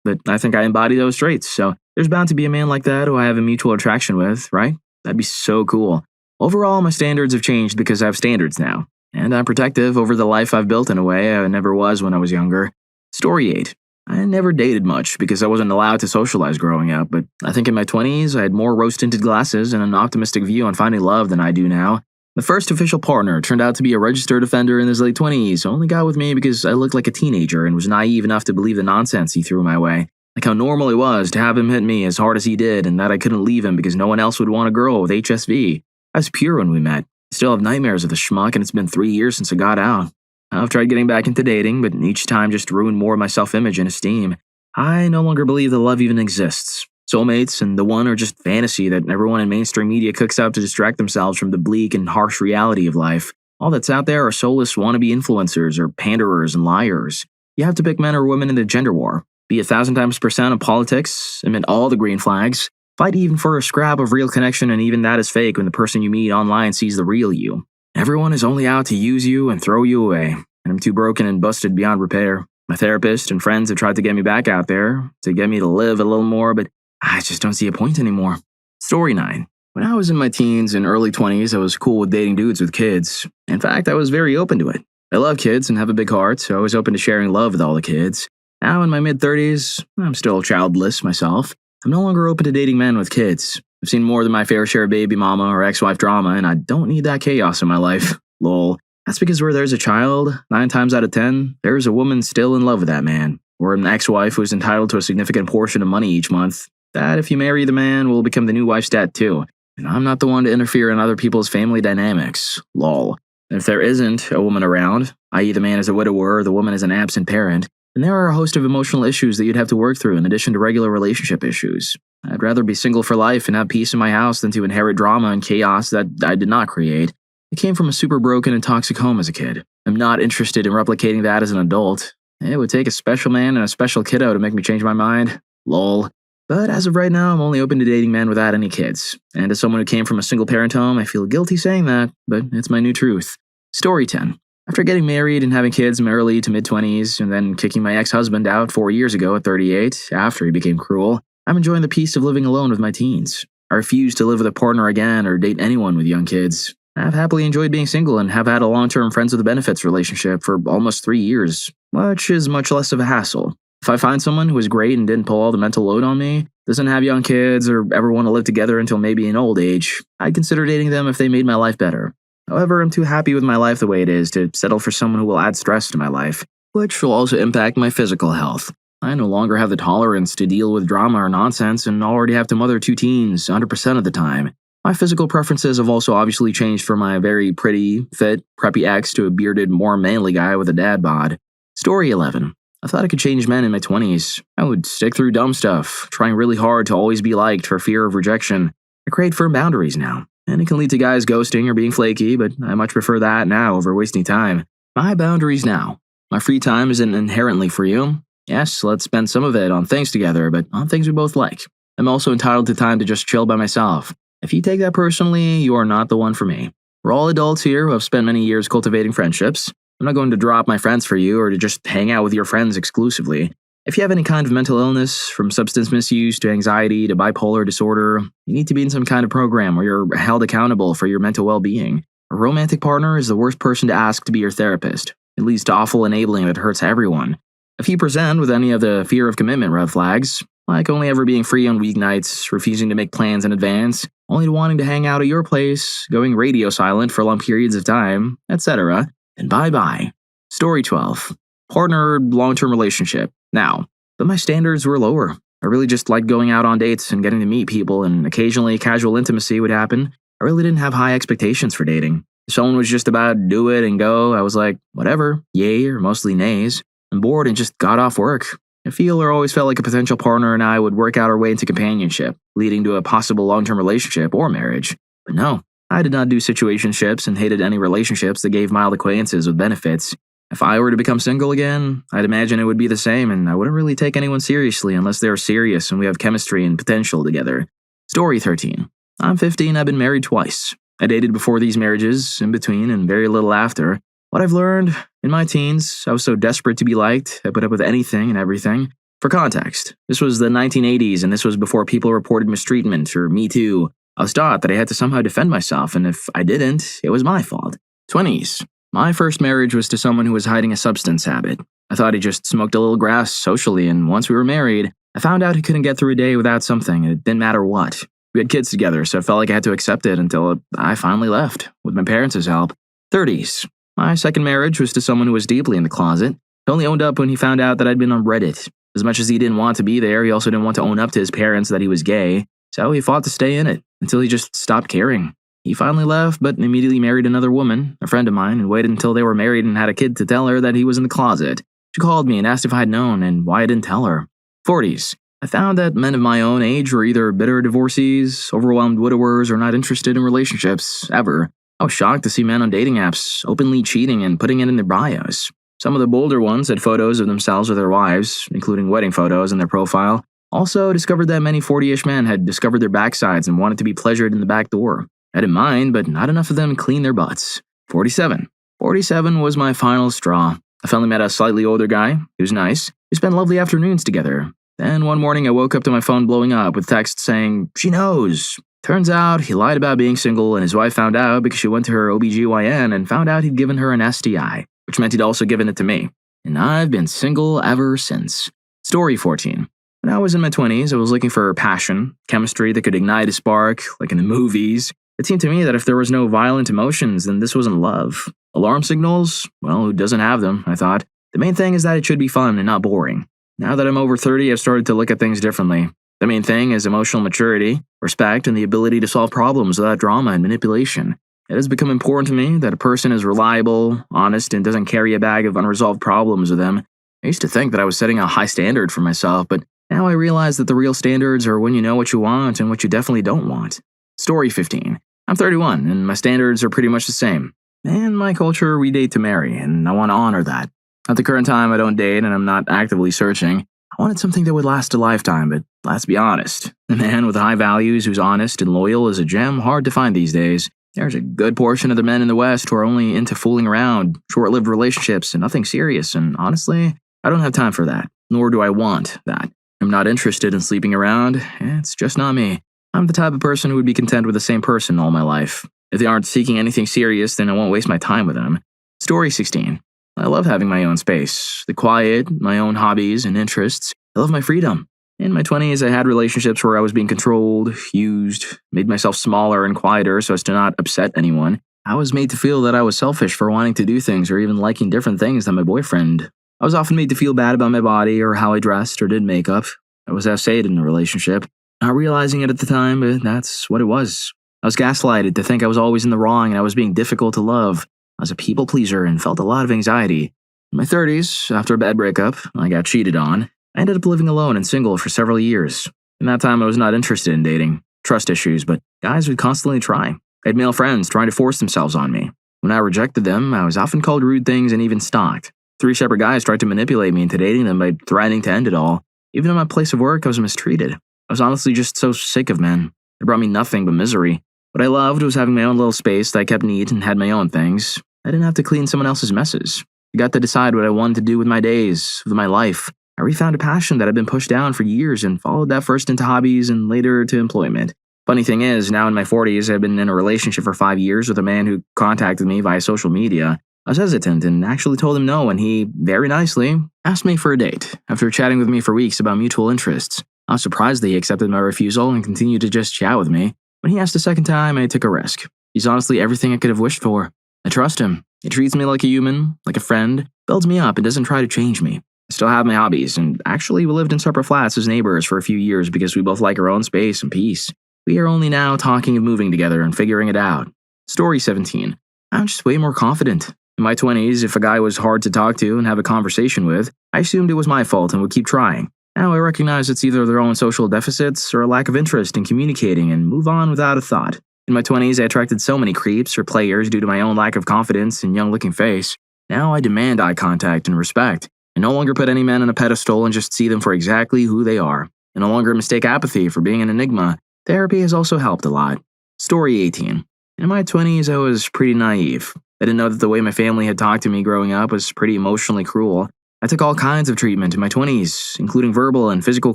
Speaker 1: But I think I embody those traits, so there's bound to be a man like that who I have a mutual attraction with, right? That'd be so cool. Overall, my standards have changed because I have standards now. And I'm protective over the life I've built in a way I never was when I was younger. Story 8. I never dated much because I wasn't allowed to socialize growing up, but I think in my 20s I had more rose-tinted glasses and an optimistic view on finding love than I do now. The first official partner turned out to be a registered offender in his late 20s, only got with me because I looked like a teenager and was naive enough to believe the nonsense he threw my way. Like how normal it was to have him hit me as hard as he did and that I couldn't leave him because no one else would want a girl with HSV. I was pure when we met. I still have nightmares of the schmuck and it's been 3 years since I got out. I've tried getting back into dating, but each time just ruined more of my self-image and esteem. I no longer believe that love even exists. Soulmates and the one are just fantasy that everyone in mainstream media cooks up to distract themselves from the bleak and harsh reality of life. All that's out there are soulless wannabe influencers or panderers and liars. You have to pick men or women in the gender war. Be 1,000% of politics, admit all the green flags, fight even for a scrap of real connection, and even that is fake when the person you meet online sees the real you. Everyone is only out to use you and throw you away, and I'm too broken and busted beyond repair. My therapist and friends have tried to get me back out there, to get me to live a little more, but I just don't see a point anymore. Story 9. When I was in my teens and early 20s, I was cool with dating dudes with kids. In fact, I was very open to it. I love kids and have a big heart, so I was open to sharing love with all the kids. Now in my mid-30s, I'm still childless myself. I'm no longer open to dating men with kids. I've seen more than my fair share of baby mama or ex-wife drama, and I don't need that chaos in my life. Lol. That's because where there's a child, 9 times out of 10, there's a woman still in love with that man. Or an ex-wife who's entitled to a significant portion of money each month. That, if you marry the man, will become the new wife's debt too. And I'm not the one to interfere in other people's family dynamics. Lol. And if there isn't a woman around, i.e. the man is a widower or the woman is an absent parent, then there are a host of emotional issues that you'd have to work through in addition to regular relationship issues. I'd rather be single for life and have peace in my house than to inherit drama and chaos that I did not create. I came from a super broken and toxic home as a kid. I'm not interested in replicating that as an adult. It would take a special man and a special kiddo to make me change my mind. Lol. But as of right now, I'm only open to dating men without any kids. And as someone who came from a single-parent home, I feel guilty saying that, but it's my new truth. Story 10. After getting married and having kids in my early to mid-20s, and then kicking my ex-husband out 4 years ago at 38, after he became cruel, I'm enjoying the peace of living alone with my teens. I refuse to live with a partner again or date anyone with young kids. I've happily enjoyed being single and have had a long-term friends with benefits relationship for almost 3 years, which is much less of a hassle. If I find someone who is great and didn't pull all the mental load on me, doesn't have young kids, or ever want to live together until maybe an old age, I'd consider dating them if they made my life better. However, I'm too happy with my life the way it is to settle for someone who will add stress to my life, which will also impact my physical health. I no longer have the tolerance to deal with drama or nonsense and already have to mother 2 teens 100% of the time. My physical preferences have also obviously changed from my very pretty, fit, preppy ex to a bearded, more manly guy with a dad bod. Story 11. I thought I could change men in my 20s. I would stick through dumb stuff, trying really hard to always be liked for fear of rejection. I create firm boundaries now, and it can lead to guys ghosting or being flaky, but I much prefer that now over wasting time. My boundaries now. My free time isn't inherently for you. Yes, let's spend some of it on things together, but on things we both like. I'm also entitled to time to just chill by myself. If you take that personally, you are not the one for me. We're all adults here who have spent many years cultivating friendships. I'm not going to drop my friends for you or to just hang out with your friends exclusively. If you have any kind of mental illness, from substance misuse to anxiety to bipolar disorder, you need to be in some kind of program where you're held accountable for your mental well-being. A romantic partner is the worst person to ask to be your therapist. It leads to awful enabling that hurts everyone. If you present with any of the fear of commitment red flags, like only ever being free on weeknights, refusing to make plans in advance, only wanting to hang out at your place, going radio silent for long periods of time, etc., and bye-bye. Story 12. Partner, long-term relationship. Now, but my standards were lower. I really just liked going out on dates and getting to meet people, and occasionally casual intimacy would happen. I really didn't have high expectations for dating. If someone was just about do it and go, I was like, whatever, yay or mostly nays. I'm bored and just got off work. I feel or always felt like a potential partner and I would work out our way into companionship, leading to a possible long-term relationship or marriage. But no. I did not do situationships and hated any relationships that gave mild acquaintances with benefits. If I were to become single again, I'd imagine it would be the same, and I wouldn't really take anyone seriously unless they're serious and we have chemistry and potential together. Story 13. I'm 50 and I've been married twice. I dated before these marriages, in between, and very little after. What I've learned, in my teens, I was so desperate to be liked, I put up with anything and everything. For context, this was the 1980s and this was before people reported mistreatment or Me Too. I was taught that I had to somehow defend myself, and if I didn't, it was my fault. 20s. My first marriage was to someone who was hiding a substance habit. I thought he just smoked a little grass socially, and once we were married, I found out he couldn't get through a day without something, and it didn't matter what. We had kids together, so I felt like I had to accept it until I finally left, with my parents' help. 30s. My second marriage was to someone who was deeply in the closet. He only owned up when he found out that I'd been on Reddit. As much as he didn't want to be there, he also didn't want to own up to his parents that he was gay. So he fought to stay in it, until he just stopped caring. He finally left, but immediately married another woman, a friend of mine, and waited until they were married and had a kid to tell her that he was in the closet. She called me and asked if I had known and why I didn't tell her. 40s. I found that men of my own age were either bitter divorcees, overwhelmed widowers, or not interested in relationships, ever. I was shocked to see men on dating apps openly cheating and putting it in their bios. Some of the bolder ones had photos of themselves or their wives, including wedding photos in their profile. Also discovered that many 40-ish men had discovered their backsides and wanted to be pleasured in the back door. I didn't mind, but not enough of them cleaned their butts. 47. 47 was my final straw. I finally met a slightly older guy. He was nice. We spent lovely afternoons together. Then one morning I woke up to my phone blowing up with text saying, "She knows." Turns out he lied about being single, and his wife found out because she went to her OBGYN and found out he'd given her an STI, which meant he'd also given it to me. And I've been single ever since. Story 14. When I was in my 20s, I was looking for passion, chemistry that could ignite a spark, like in the movies. It seemed to me that if there was no violent emotions, then this wasn't love. Alarm signals? Well, who doesn't have them, I thought. The main thing is that it should be fun and not boring. Now that I'm over 30, I've started to look at things differently. The main thing is emotional maturity, respect, and the ability to solve problems without drama and manipulation. It has become important to me that a person is reliable, honest, and doesn't carry a bag of unresolved problems with them. I used to think that I was setting a high standard for myself, but now I realize that the real standards are when you know what you want and what you definitely don't want. Story 15. I'm 31, and my standards are pretty much the same. In my culture, we date to marry, and I want to honor that. At the current time, I don't date, and I'm not actively searching. I wanted something that would last a lifetime, but let's be honest. A man with high values who's honest and loyal is a gem hard to find these days. There's a good portion of the men in the West who are only into fooling around, short-lived relationships, and nothing serious, and honestly, I don't have time for that, nor do I want that. I'm not interested in sleeping around. It's just not me. I'm the type of person who would be content with the same person all my life. If they aren't seeking anything serious, then I won't waste my time with them. Story 16. I love having my own space, the quiet, my own hobbies and interests. I love my freedom. In my 20s, I had relationships where I was being controlled, used, made myself smaller and quieter so as to not upset anyone. I was made to feel that I was selfish for wanting to do things or even liking different things than my boyfriend. I was often made to feel bad about my body or how I dressed or did makeup. I was outstayed in the relationship. Not realizing it at the time, but that's what it was. I was gaslighted to think I was always in the wrong and I was being difficult to love. I was a people pleaser and felt a lot of anxiety. In my 30s, after a bad breakup, I got cheated on. I ended up living alone and single for several years. In that time, I was not interested in dating. Trust issues, but guys would constantly try. I had male friends trying to force themselves on me. When I rejected them, I was often called rude things and even stalked. 3 separate guys tried to manipulate me into dating them by threatening to end it all. Even in my place of work, I was mistreated. I was honestly just so sick of men. It brought me nothing but misery. What I loved was having my own little space that I kept neat and had my own things. I didn't have to clean someone else's messes. I got to decide what I wanted to do with my days, with my life. I refound a passion that had been pushed down for years and followed that first into hobbies and later to employment. Funny thing is, now in my 40s, I've been in a relationship for 5 years with a man who contacted me via social media. I was hesitant and actually told him no, and he, very nicely, asked me for a date, after chatting with me for weeks about mutual interests. I was surprised that he accepted my refusal and continued to just chat with me. When he asked a second time, I took a risk. He's honestly everything I could have wished for. I trust him. He treats me like a human, like a friend, builds me up, and doesn't try to change me. I still have my hobbies, and actually we lived in separate flats as neighbors for a few years because we both like our own space and peace. We are only now talking of moving together and figuring it out. Story 17. I'm just way more confident. In my 20s, if a guy was hard to talk to and have a conversation with, I assumed it was my fault and would keep trying. Now I recognize it's either their own social deficits or a lack of interest in communicating and move on without a thought. In my 20s, I attracted so many creeps or players due to my own lack of confidence and young-looking face. Now I demand eye contact and respect. I no longer put any men on a pedestal and just see them for exactly who they are. I no longer mistake apathy for being an enigma. Therapy has also helped a lot. Story 18. In my 20s, I was pretty naive. I didn't know that the way my family had talked to me growing up was pretty emotionally cruel. I took all kinds of treatment in my 20s, including verbal and physical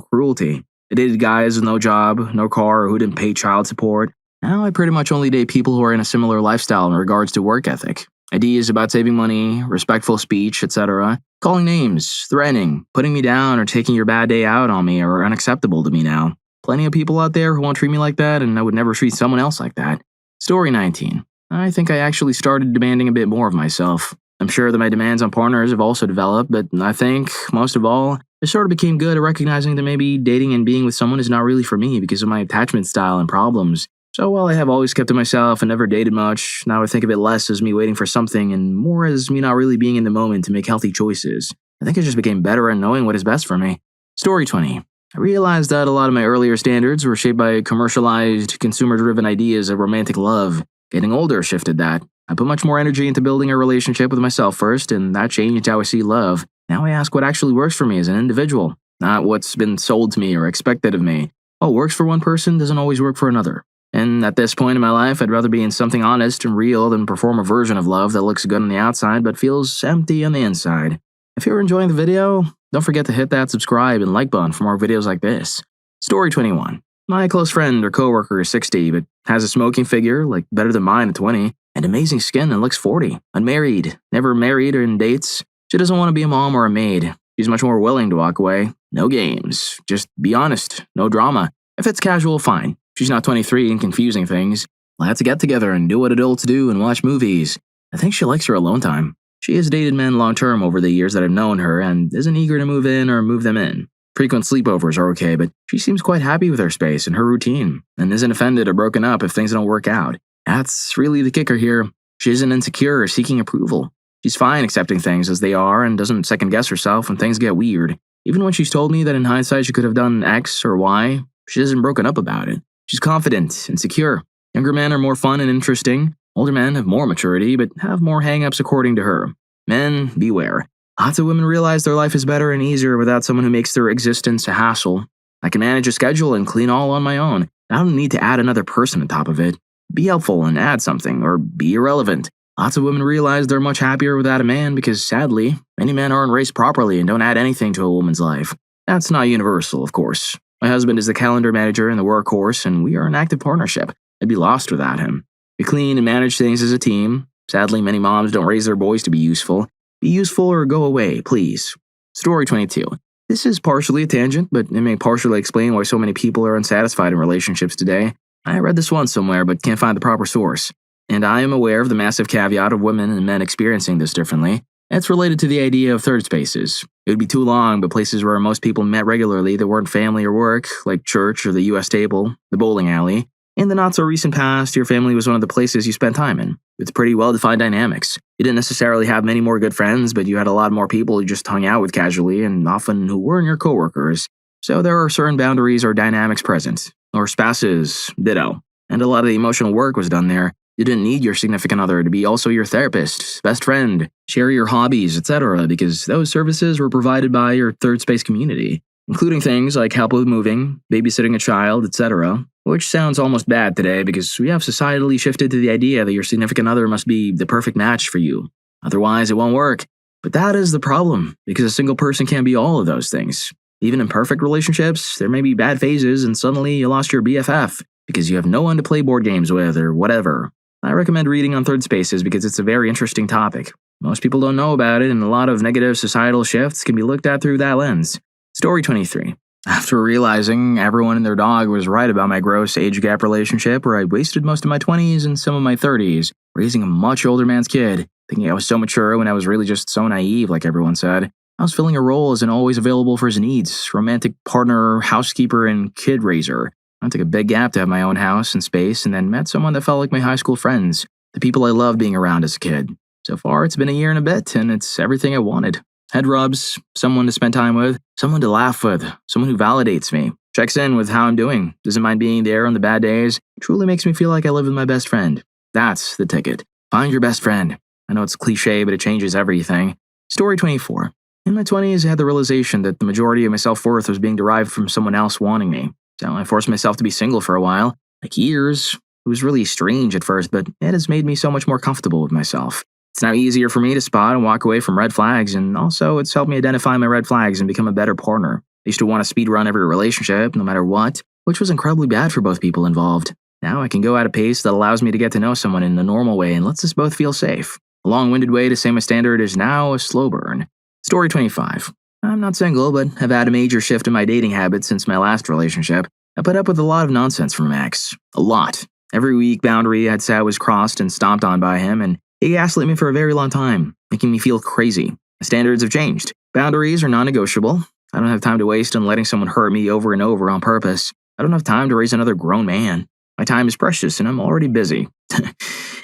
Speaker 1: cruelty. I dated guys with no job, no car, or who didn't pay child support. Now I pretty much only date people who are in a similar lifestyle in regards to work ethic. Ideas about saving money, respectful speech, etc. Calling names, threatening, putting me down, or taking your bad day out on me are unacceptable to me now. Plenty of people out there who won't treat me like that, and I would never treat someone else like that. Story 19. I think I actually started demanding a bit more of myself. I'm sure that my demands on partners have also developed, but I think, most of all, I sort of became good at recognizing that maybe dating and being with someone is not really for me because of my attachment style and problems. So while I have always kept to myself and never dated much, now I think of it less as me waiting for something and more as me not really being in the moment to make healthy choices. I think I just became better at knowing what is best for me. Story 20. I realized that a lot of my earlier standards were shaped by commercialized, consumer-driven ideas of romantic love. Getting older shifted that. I put much more energy into building a relationship with myself first, and that changed how I see love. Now I ask what actually works for me as an individual, not what's been sold to me or expected of me. What works for one person doesn't always work for another. And at this point in my life, I'd rather be in something honest and real than perform a version of love that looks good on the outside but feels empty on the inside. If you're enjoying the video, don't forget to hit that subscribe and like button for more videos like this. Story 21. My close friend or coworker is 60 but has a smoking figure, like better than mine at 20, and amazing skin and looks 40. Unmarried, never married or in dates. She doesn't want to be a mom or a maid. She's much more willing to walk away. No games. Just be honest. No drama. If it's casual, fine. She's not 23 and confusing things. Let's get together and do what adults do and watch movies. I think she likes her alone time. She has dated men long-term over the years that I've known her and isn't eager to move in or move them in. Frequent sleepovers are okay, but she seems quite happy with her space and her routine, and isn't offended or broken up if things don't work out. That's really the kicker here. She isn't insecure or seeking approval. She's fine accepting things as they are and doesn't second-guess herself when things get weird. Even when she's told me that in hindsight she could have done X or Y, she isn't broken up about it. She's confident and secure. Younger men are more fun and interesting. Older men have more maturity, but have more hang-ups according to her. Men, beware. Lots of women realize their life is better and easier without someone who makes their existence a hassle. I can manage a schedule and clean all on my own. I don't need to add another person on top of it. Be helpful and add something, or be irrelevant. Lots of women realize they're much happier without a man because, sadly, many men aren't raised properly and don't add anything to a woman's life. That's not universal, of course. My husband is the calendar manager and the workhorse, and we are an active partnership. I'd be lost without him. We clean and manage things as a team. Sadly, many moms don't raise their boys to be useful. Be useful or go away, please. Story 22. This is partially a tangent, but it may partially explain why so many people are unsatisfied in relationships today. I read this once somewhere, but can't find the proper source. And I am aware of the massive caveat of women and men experiencing this differently. It's related to the idea of third spaces. It would be too long, but places where most people met regularly that weren't family or work, like church or the US table, the bowling alley. In the not-so-recent past, your family was one of the places you spent time in, with pretty well-defined dynamics. You didn't necessarily have many more good friends, but you had a lot more people you just hung out with casually, and often who weren't your coworkers. So there are certain boundaries or dynamics present, or spouses, ditto. And a lot of the emotional work was done there. You didn't need your significant other to be also your therapist, best friend, share your hobbies, etc., because those services were provided by your third space community, including things like help with moving, babysitting a child, etc., which sounds almost bad today because we have societally shifted to the idea that your significant other must be the perfect match for you. Otherwise, it won't work. But that is the problem, because a single person can't be all of those things. Even in perfect relationships, there may be bad phases and suddenly you lost your BFF because you have no one to play board games with or whatever. I recommend reading on third spaces because it's a very interesting topic. Most people don't know about it, and a lot of negative societal shifts can be looked at through that lens. Story 23. After realizing everyone and their dog was right about my gross age gap relationship where I wasted most of my 20s and some of my 30s, raising a much older man's kid, thinking I was so mature when I was really just so naive like everyone said, I was filling a role as an always available for his needs, romantic partner, housekeeper, and kid raiser. I took a big gap to have my own house and space and then met someone that felt like my high school friends, the people I loved being around as a kid. So far, it's been a year and a bit, and it's everything I wanted. Head rubs, someone to spend time with, someone to laugh with, someone who validates me, checks in with how I'm doing, doesn't mind being there on the bad days, truly makes me feel like I live with my best friend. That's the ticket. Find your best friend. I know it's cliche, but it changes everything. Story 24. In my 20s, I had the realization that the majority of my self-worth was being derived from someone else wanting me. So I forced myself to be single for a while, like years. It was really strange at first, but it has made me so much more comfortable with myself. It's now easier for me to spot and walk away from red flags, and also it's helped me identify my red flags and become a better partner. I used to want to speedrun every relationship, no matter what, which was incredibly bad for both people involved. Now I can go at a pace that allows me to get to know someone in a normal way and lets us both feel safe. A long-winded way to say my standard is now a slow burn. Story 25. I'm not single, but have had a major shift in my dating habits since my last relationship. I put up with a lot of nonsense from my ex. A lot. Every weak boundary I'd say was crossed and stomped on by him, and he gaslit me for a very long time, making me feel crazy. My standards have changed. Boundaries are non-negotiable. I don't have time to waste on letting someone hurt me over and over on purpose. I don't have time to raise another grown man. My time is precious, and I'm already busy.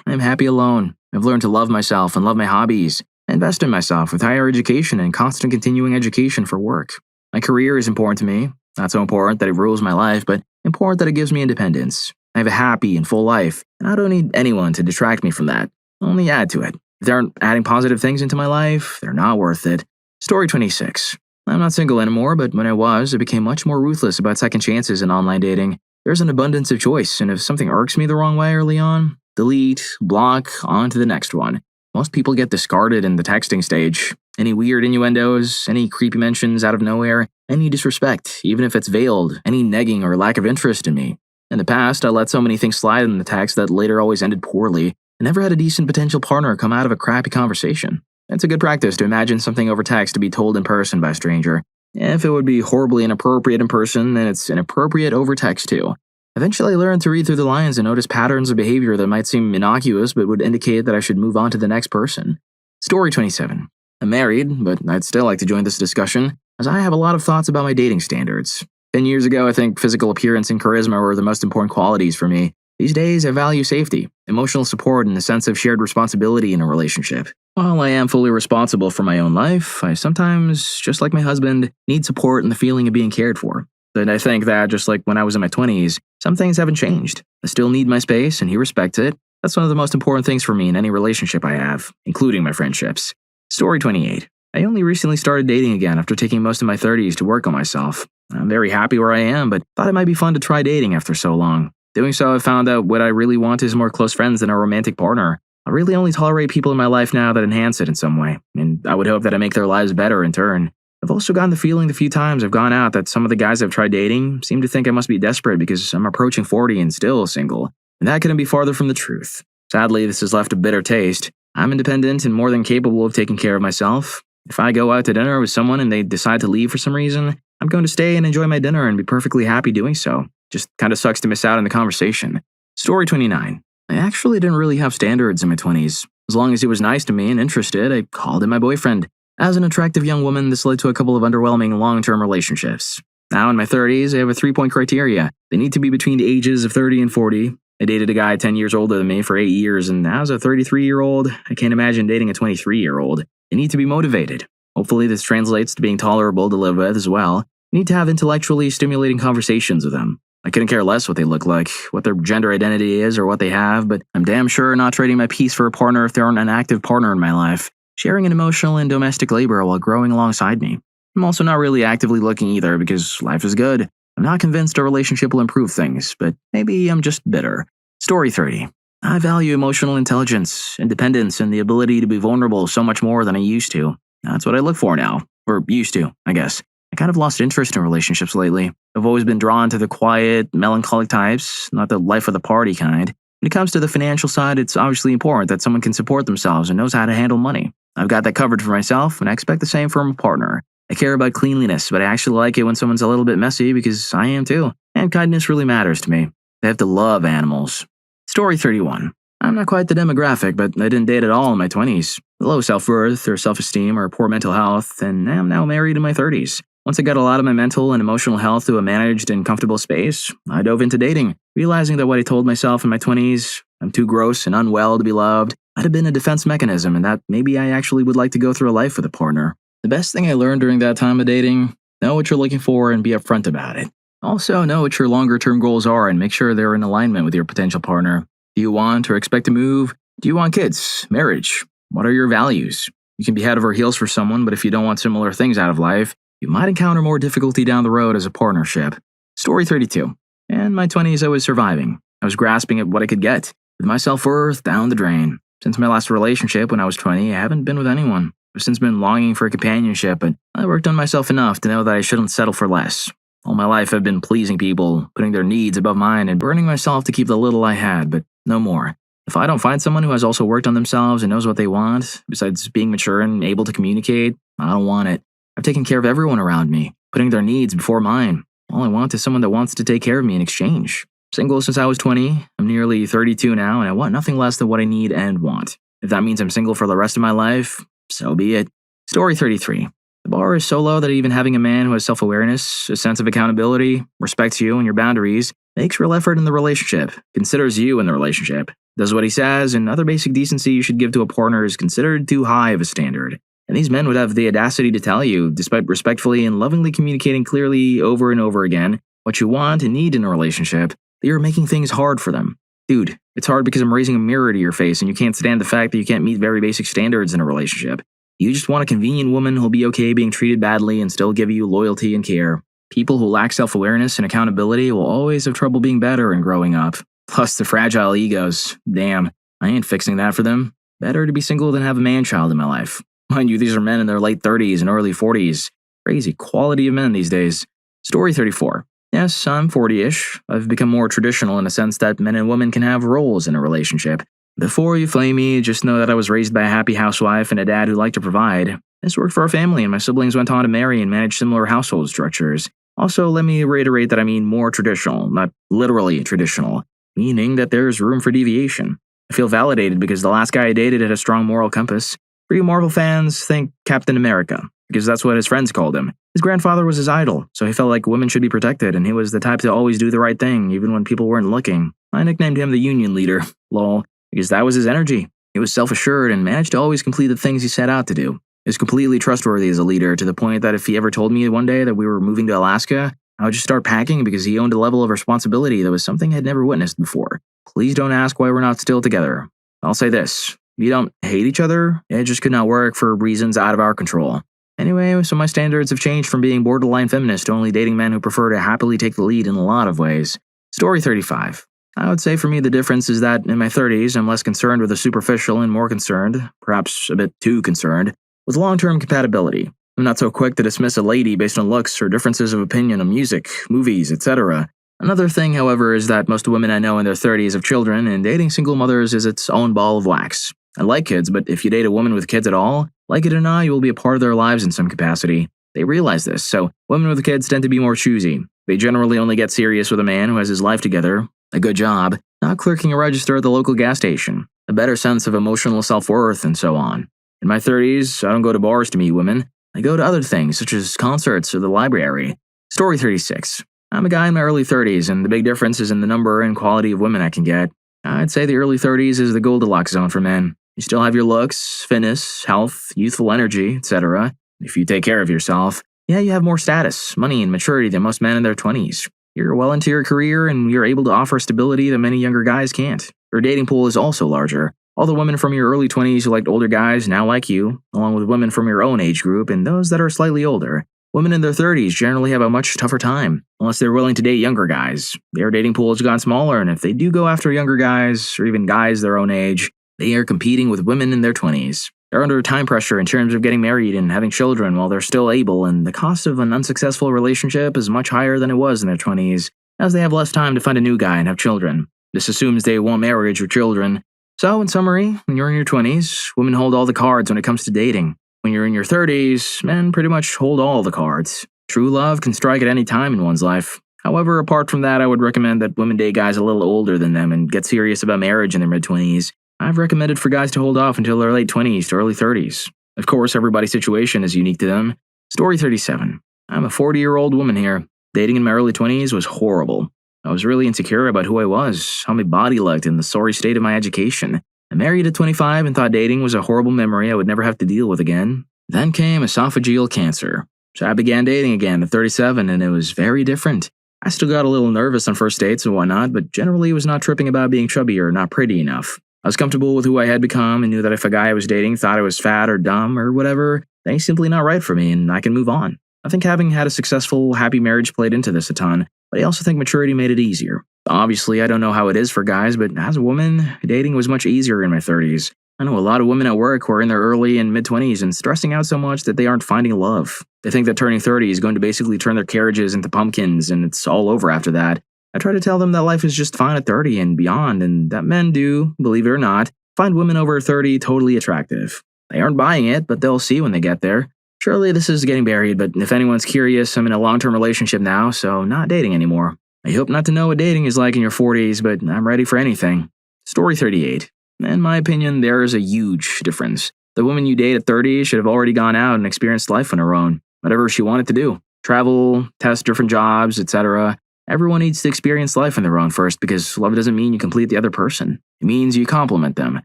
Speaker 1: I'm happy alone. I've learned to love myself and love my hobbies. I invest in myself with higher education and constant continuing education for work. My career is important to me. Not so important that it rules my life, but important that it gives me independence. I have a happy and full life, and I don't need anyone to distract me from that. only add to it. If they aren't adding positive things into my life, they're not worth it. Story 26. I'm not single anymore, but when I was, I became much more ruthless about second chances in online dating. There's an abundance of choice, and if something irks me the wrong way early on, delete, block, on to the next one. Most people get discarded in the texting stage. Any weird innuendos, any creepy mentions out of nowhere, any disrespect, even if it's veiled, any negging or lack of interest in me. In the past, I let so many things slide in the text that later always ended poorly. I never had a decent potential partner come out of a crappy conversation. It's a good practice to imagine something over text to be told in person by a stranger. If it would be horribly inappropriate in person, then it's inappropriate over text too. Eventually, I learned to read through the lines and notice patterns of behavior that might seem innocuous but would indicate that I should move on to the next person. Story 27. I'm married, but I'd still like to join this discussion, as I have a lot of thoughts about my dating standards. 10 years ago, I think physical appearance and charisma were the most important qualities for me. These days, I value safety, emotional support, and a sense of shared responsibility in a relationship. While I am fully responsible for my own life, I sometimes, just like my husband, need support and the feeling of being cared for. And I think that, just like when I was in my 20s, some things haven't changed. I still need my space, and he respects it. That's one of the most important things for me in any relationship I have, including my friendships. Story 28. I only recently started dating again after taking most of my 30s to work on myself. I'm very happy where I am, but thought it might be fun to try dating after so long. Doing so, I found out what I really want is more close friends than a romantic partner. I really only tolerate people in my life now that enhance it in some way, and I would hope that I make their lives better in turn. I've also gotten the feeling the few times I've gone out that some of the guys I've tried dating seem to think I must be desperate because I'm approaching 40 and still single, and that couldn't be farther from the truth. Sadly, this has left a bitter taste. I'm independent and more than capable of taking care of myself. If I go out to dinner with someone and they decide to leave for some reason, I'm going to stay and enjoy my dinner and be perfectly happy doing so. Just kind of sucks to miss out on the conversation. Story 29. I actually didn't really have standards in my 20s. As long as he was nice to me and interested, I called him my boyfriend. As an attractive young woman, this led to a couple of underwhelming long-term relationships. Now in my 30s, I have a 3-point criteria. They need to be between the ages of 30 and 40. I dated a guy 10 years older than me for 8 years, and as a 33-year-old, I can't imagine dating a 23-year-old. They need to be motivated. Hopefully this translates to being tolerable to live with as well. You need to have intellectually stimulating conversations with them. I couldn't care less what they look like, what their gender identity is, or what they have, but I'm damn sure not trading my peace for a partner if they aren't an active partner in my life, sharing an emotional and domestic labor while growing alongside me. I'm also not really actively looking either because life is good. I'm not convinced a relationship will improve things, but maybe I'm just bitter. Story 30. I value emotional intelligence, independence, and the ability to be vulnerable so much more than I used to. That's what I look for now. Or used to, I guess. I kind of lost interest in relationships lately. I've always been drawn to the quiet, melancholic types, not the life of the party kind. When it comes to the financial side, it's obviously important that someone can support themselves and knows how to handle money. I've got that covered for myself, and I expect the same from a partner. I care about cleanliness, but I actually like it when someone's a little bit messy because I am too. And kindness really matters to me. They have to love animals. Story 31. I'm not quite the demographic, but I didn't date at all in my 20s. Low self-worth or self-esteem or poor mental health, and I'm now married in my 30s. Once I got a lot of my mental and emotional health to a managed and comfortable space, I dove into dating, realizing that what I told myself in my 20s, I'm too gross and unwell to be loved, might have been a defense mechanism and that maybe I actually would like to go through a life with a partner. The best thing I learned during that time of dating, know what you're looking for and be upfront about it. Also, know what your longer-term goals are and make sure they're in alignment with your potential partner. Do you want or expect to move? Do you want kids? Marriage? What are your values? You can be head over heels for someone, but if you don't want similar things out of life, you might encounter more difficulty down the road as a partnership. Story 32. In my 20s, I was surviving. I was grasping at what I could get, with my self-worth down the drain. Since my last relationship when I was 20, I haven't been with anyone. I've since been longing for companionship, but I worked on myself enough to know that I shouldn't settle for less. All my life I've been pleasing people, putting their needs above mine and burning myself to keep the little I had, but no more. If I don't find someone who has also worked on themselves and knows what they want, besides being mature and able to communicate, I don't want it. I've taken care of everyone around me, putting their needs before mine. All I want is someone that wants to take care of me in exchange. Single since I was 20, I'm nearly 32 now, and I want nothing less than what I need and want. If that means I'm single for the rest of my life, so be it. Story 33. The bar is so low that even having a man who has self-awareness, a sense of accountability, respects you and your boundaries, makes real effort in the relationship, considers you in the relationship, does what he says, and other basic decency you should give to a partner is considered too high of a standard. And these men would have the audacity to tell you, despite respectfully and lovingly communicating clearly over and over again what you want and need in a relationship, that you're making things hard for them. Dude, it's hard because I'm raising a mirror to your face and you can't stand the fact that you can't meet very basic standards in a relationship. You just want a convenient woman who'll be okay being treated badly and still give you loyalty and care. People who lack self-awareness and accountability will always have trouble being better and growing up. Plus the fragile egos. Damn, I ain't fixing that for them. Better to be single than have a man-child in my life. Mind you, these are men in their late 30s and early 40s. Crazy quality of men these days. Story 34. Yes, I'm 40-ish. I've become more traditional in the sense that men and women can have roles in a relationship. Before you flame me, just know that I was raised by a happy housewife and a dad who liked to provide. This worked for our family, and my siblings went on to marry and manage similar household structures. Also, let me reiterate that I mean more traditional, not literally traditional, meaning that there's room for deviation. I feel validated because the last guy I dated had a strong moral compass. For you Marvel fans, think Captain America, because that's what his friends called him. His grandfather was his idol, so he felt like women should be protected, and he was the type to always do the right thing, even when people weren't looking. I nicknamed him the Union Leader, lol, because that was his energy. He was self-assured and managed to always complete the things he set out to do. He was completely trustworthy as a leader, to the point that if he ever told me one day that we were moving to Alaska, I would just start packing because he owned a level of responsibility that was something I'd never witnessed before. Please don't ask why we're not still together. I'll say this. We don't hate each other, it just could not work for reasons out of our control. Anyway, so my standards have changed from being borderline feminist to only dating men who prefer to happily take the lead in a lot of ways. Story 35. I would say for me the difference is that in my 30s, I'm less concerned with the superficial and more concerned, perhaps a bit too concerned, with long-term compatibility. I'm not so quick to dismiss a lady based on looks or differences of opinion on music, movies, etc. Another thing, however, is that most women I know in their 30s have children, and dating single mothers is its own ball of wax. I like kids, but if you date a woman with kids at all, like it or not, you will be a part of their lives in some capacity. They realize this, so women with kids tend to be more choosy. They generally only get serious with a man who has his life together, a good job, not clerking a register at the local gas station, a better sense of emotional self-worth, and so on. In my 30s, I don't go to bars to meet women. I go to other things, such as concerts or the library. Story 36. I'm a guy in my early 30s, and the big difference is in the number and quality of women I can get. I'd say the early 30s is the Goldilocks zone for men. You still have your looks, fitness, health, youthful energy, etc. If you take care of yourself, yeah, you have more status, money, and maturity than most men in their 20s. You're well into your career, and you're able to offer stability that many younger guys can't. Your dating pool is also larger. All the women from your early 20s who liked older guys now like you, along with women from your own age group and those that are slightly older. Women in their 30s generally have a much tougher time, unless they're willing to date younger guys. Their dating pool has gotten smaller, and if they do go after younger guys, or even guys their own age, they are competing with women in their 20s. They're under time pressure in terms of getting married and having children while they're still able, and the cost of an unsuccessful relationship is much higher than it was in their 20s, as they have less time to find a new guy and have children. This assumes they want marriage or children. So, in summary, when you're in your 20s, women hold all the cards when it comes to dating. When you're in your 30s, men pretty much hold all the cards. True love can strike at any time in one's life. However, apart from that, I would recommend that women date guys a little older than them and get serious about marriage in their mid-20s. I've recommended for guys to hold off until their late 20s to early 30s. Of course, everybody's situation is unique to them. Story 37. I'm a 40-year-old woman here. Dating in my early 20s was horrible. I was really insecure about who I was, how my body looked, and the sorry state of my education. I married at 25 and thought dating was a horrible memory I would never have to deal with again. Then came esophageal cancer. So I began dating again at 37, and it was very different. I still got a little nervous on first dates and whatnot, but generally was not tripping about being chubby or not pretty enough. I was comfortable with who I had become and knew that if a guy I was dating thought I was fat or dumb or whatever, then he's simply not right for me and I can move on. I think having had a successful, happy marriage played into this a ton, but I also think maturity made it easier. Obviously, I don't know how it is for guys, but as a woman, dating was much easier in my 30s. I know a lot of women at work who are in their early and mid-20s and stressing out so much that they aren't finding love. They think that turning 30 is going to basically turn their carriages into pumpkins and it's all over after that. I try to tell them that life is just fine at 30 and beyond, and that men do, believe it or not, find women over 30 totally attractive. They aren't buying it, but they'll see when they get there. Surely this is getting buried, but if anyone's curious, I'm in a long-term relationship now, so not dating anymore. I hope not to know what dating is like in your 40s, but I'm ready for anything. Story 38. In my opinion, there is a huge difference. The woman you date at 30 should have already gone out and experienced life on her own, whatever she wanted to do. Travel, test different jobs, etc. Everyone needs to experience life on their own first, because love doesn't mean you complete the other person. It means you complement them.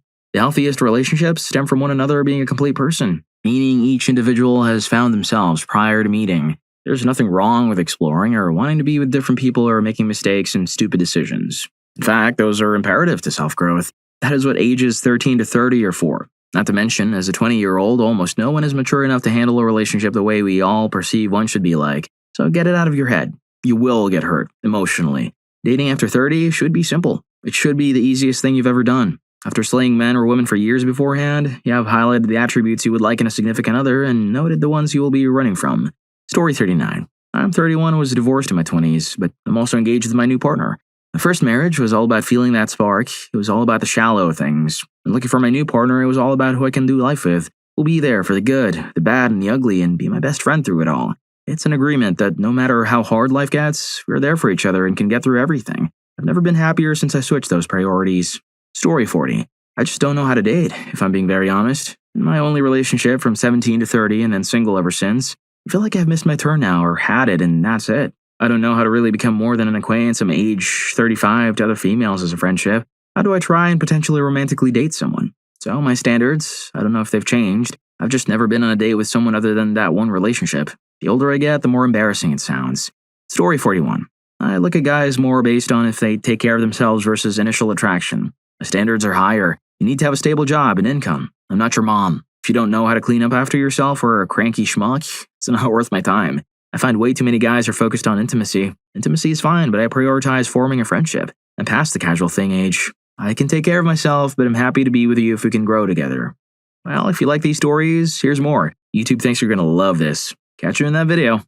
Speaker 1: The healthiest relationships stem from one another being a complete person, meaning each individual has found themselves prior to meeting. There's nothing wrong with exploring or wanting to be with different people or making mistakes and stupid decisions. In fact, those are imperative to self-growth. That is what ages 13 to 30 are for. Not to mention, as a 20-year-old, almost no one is mature enough to handle a relationship the way we all perceive one should be like. So get it out of your head. You will get hurt, emotionally. Dating after 30 should be simple. It should be the easiest thing you've ever done. After slaying men or women for years beforehand, you have highlighted the attributes you would like in a significant other and noted the ones you will be running from. Story 39. I'm 31 and was divorced in my 20s, but I'm also engaged with my new partner. My first marriage was all about feeling that spark. It was all about the shallow things. And looking for my new partner, it was all about who I can do life with. We'll be there for the good, the bad, and the ugly, and be my best friend through it all. It's an agreement that no matter how hard life gets, we're there for each other and can get through everything. I've never been happier since I switched those priorities. Story 40. I just don't know how to date, if I'm being very honest. In my only relationship from 17 to 30 and then single ever since, I feel like I've missed my turn now or had it and that's it. I don't know how to really become more than an acquaintance from age 35 to other females as a friendship. How do I try and potentially romantically date someone? So my standards, I don't know if they've changed. I've just never been on a date with someone other than that one relationship. The older I get, the more embarrassing it sounds. Story 41. I look at guys more based on if they take care of themselves versus initial attraction. My standards are higher. You need to have a stable job and income. I'm not your mom. If you don't know how to clean up after yourself or are a cranky schmuck, it's not worth my time. I find way too many guys are focused on intimacy. Intimacy is fine, but I prioritize forming a friendship. I'm past the casual thing age. I can take care of myself, but I'm happy to be with you if we can grow together. Well, if you like these stories, here's more. YouTube thinks you're going to love this. Catch you in that video.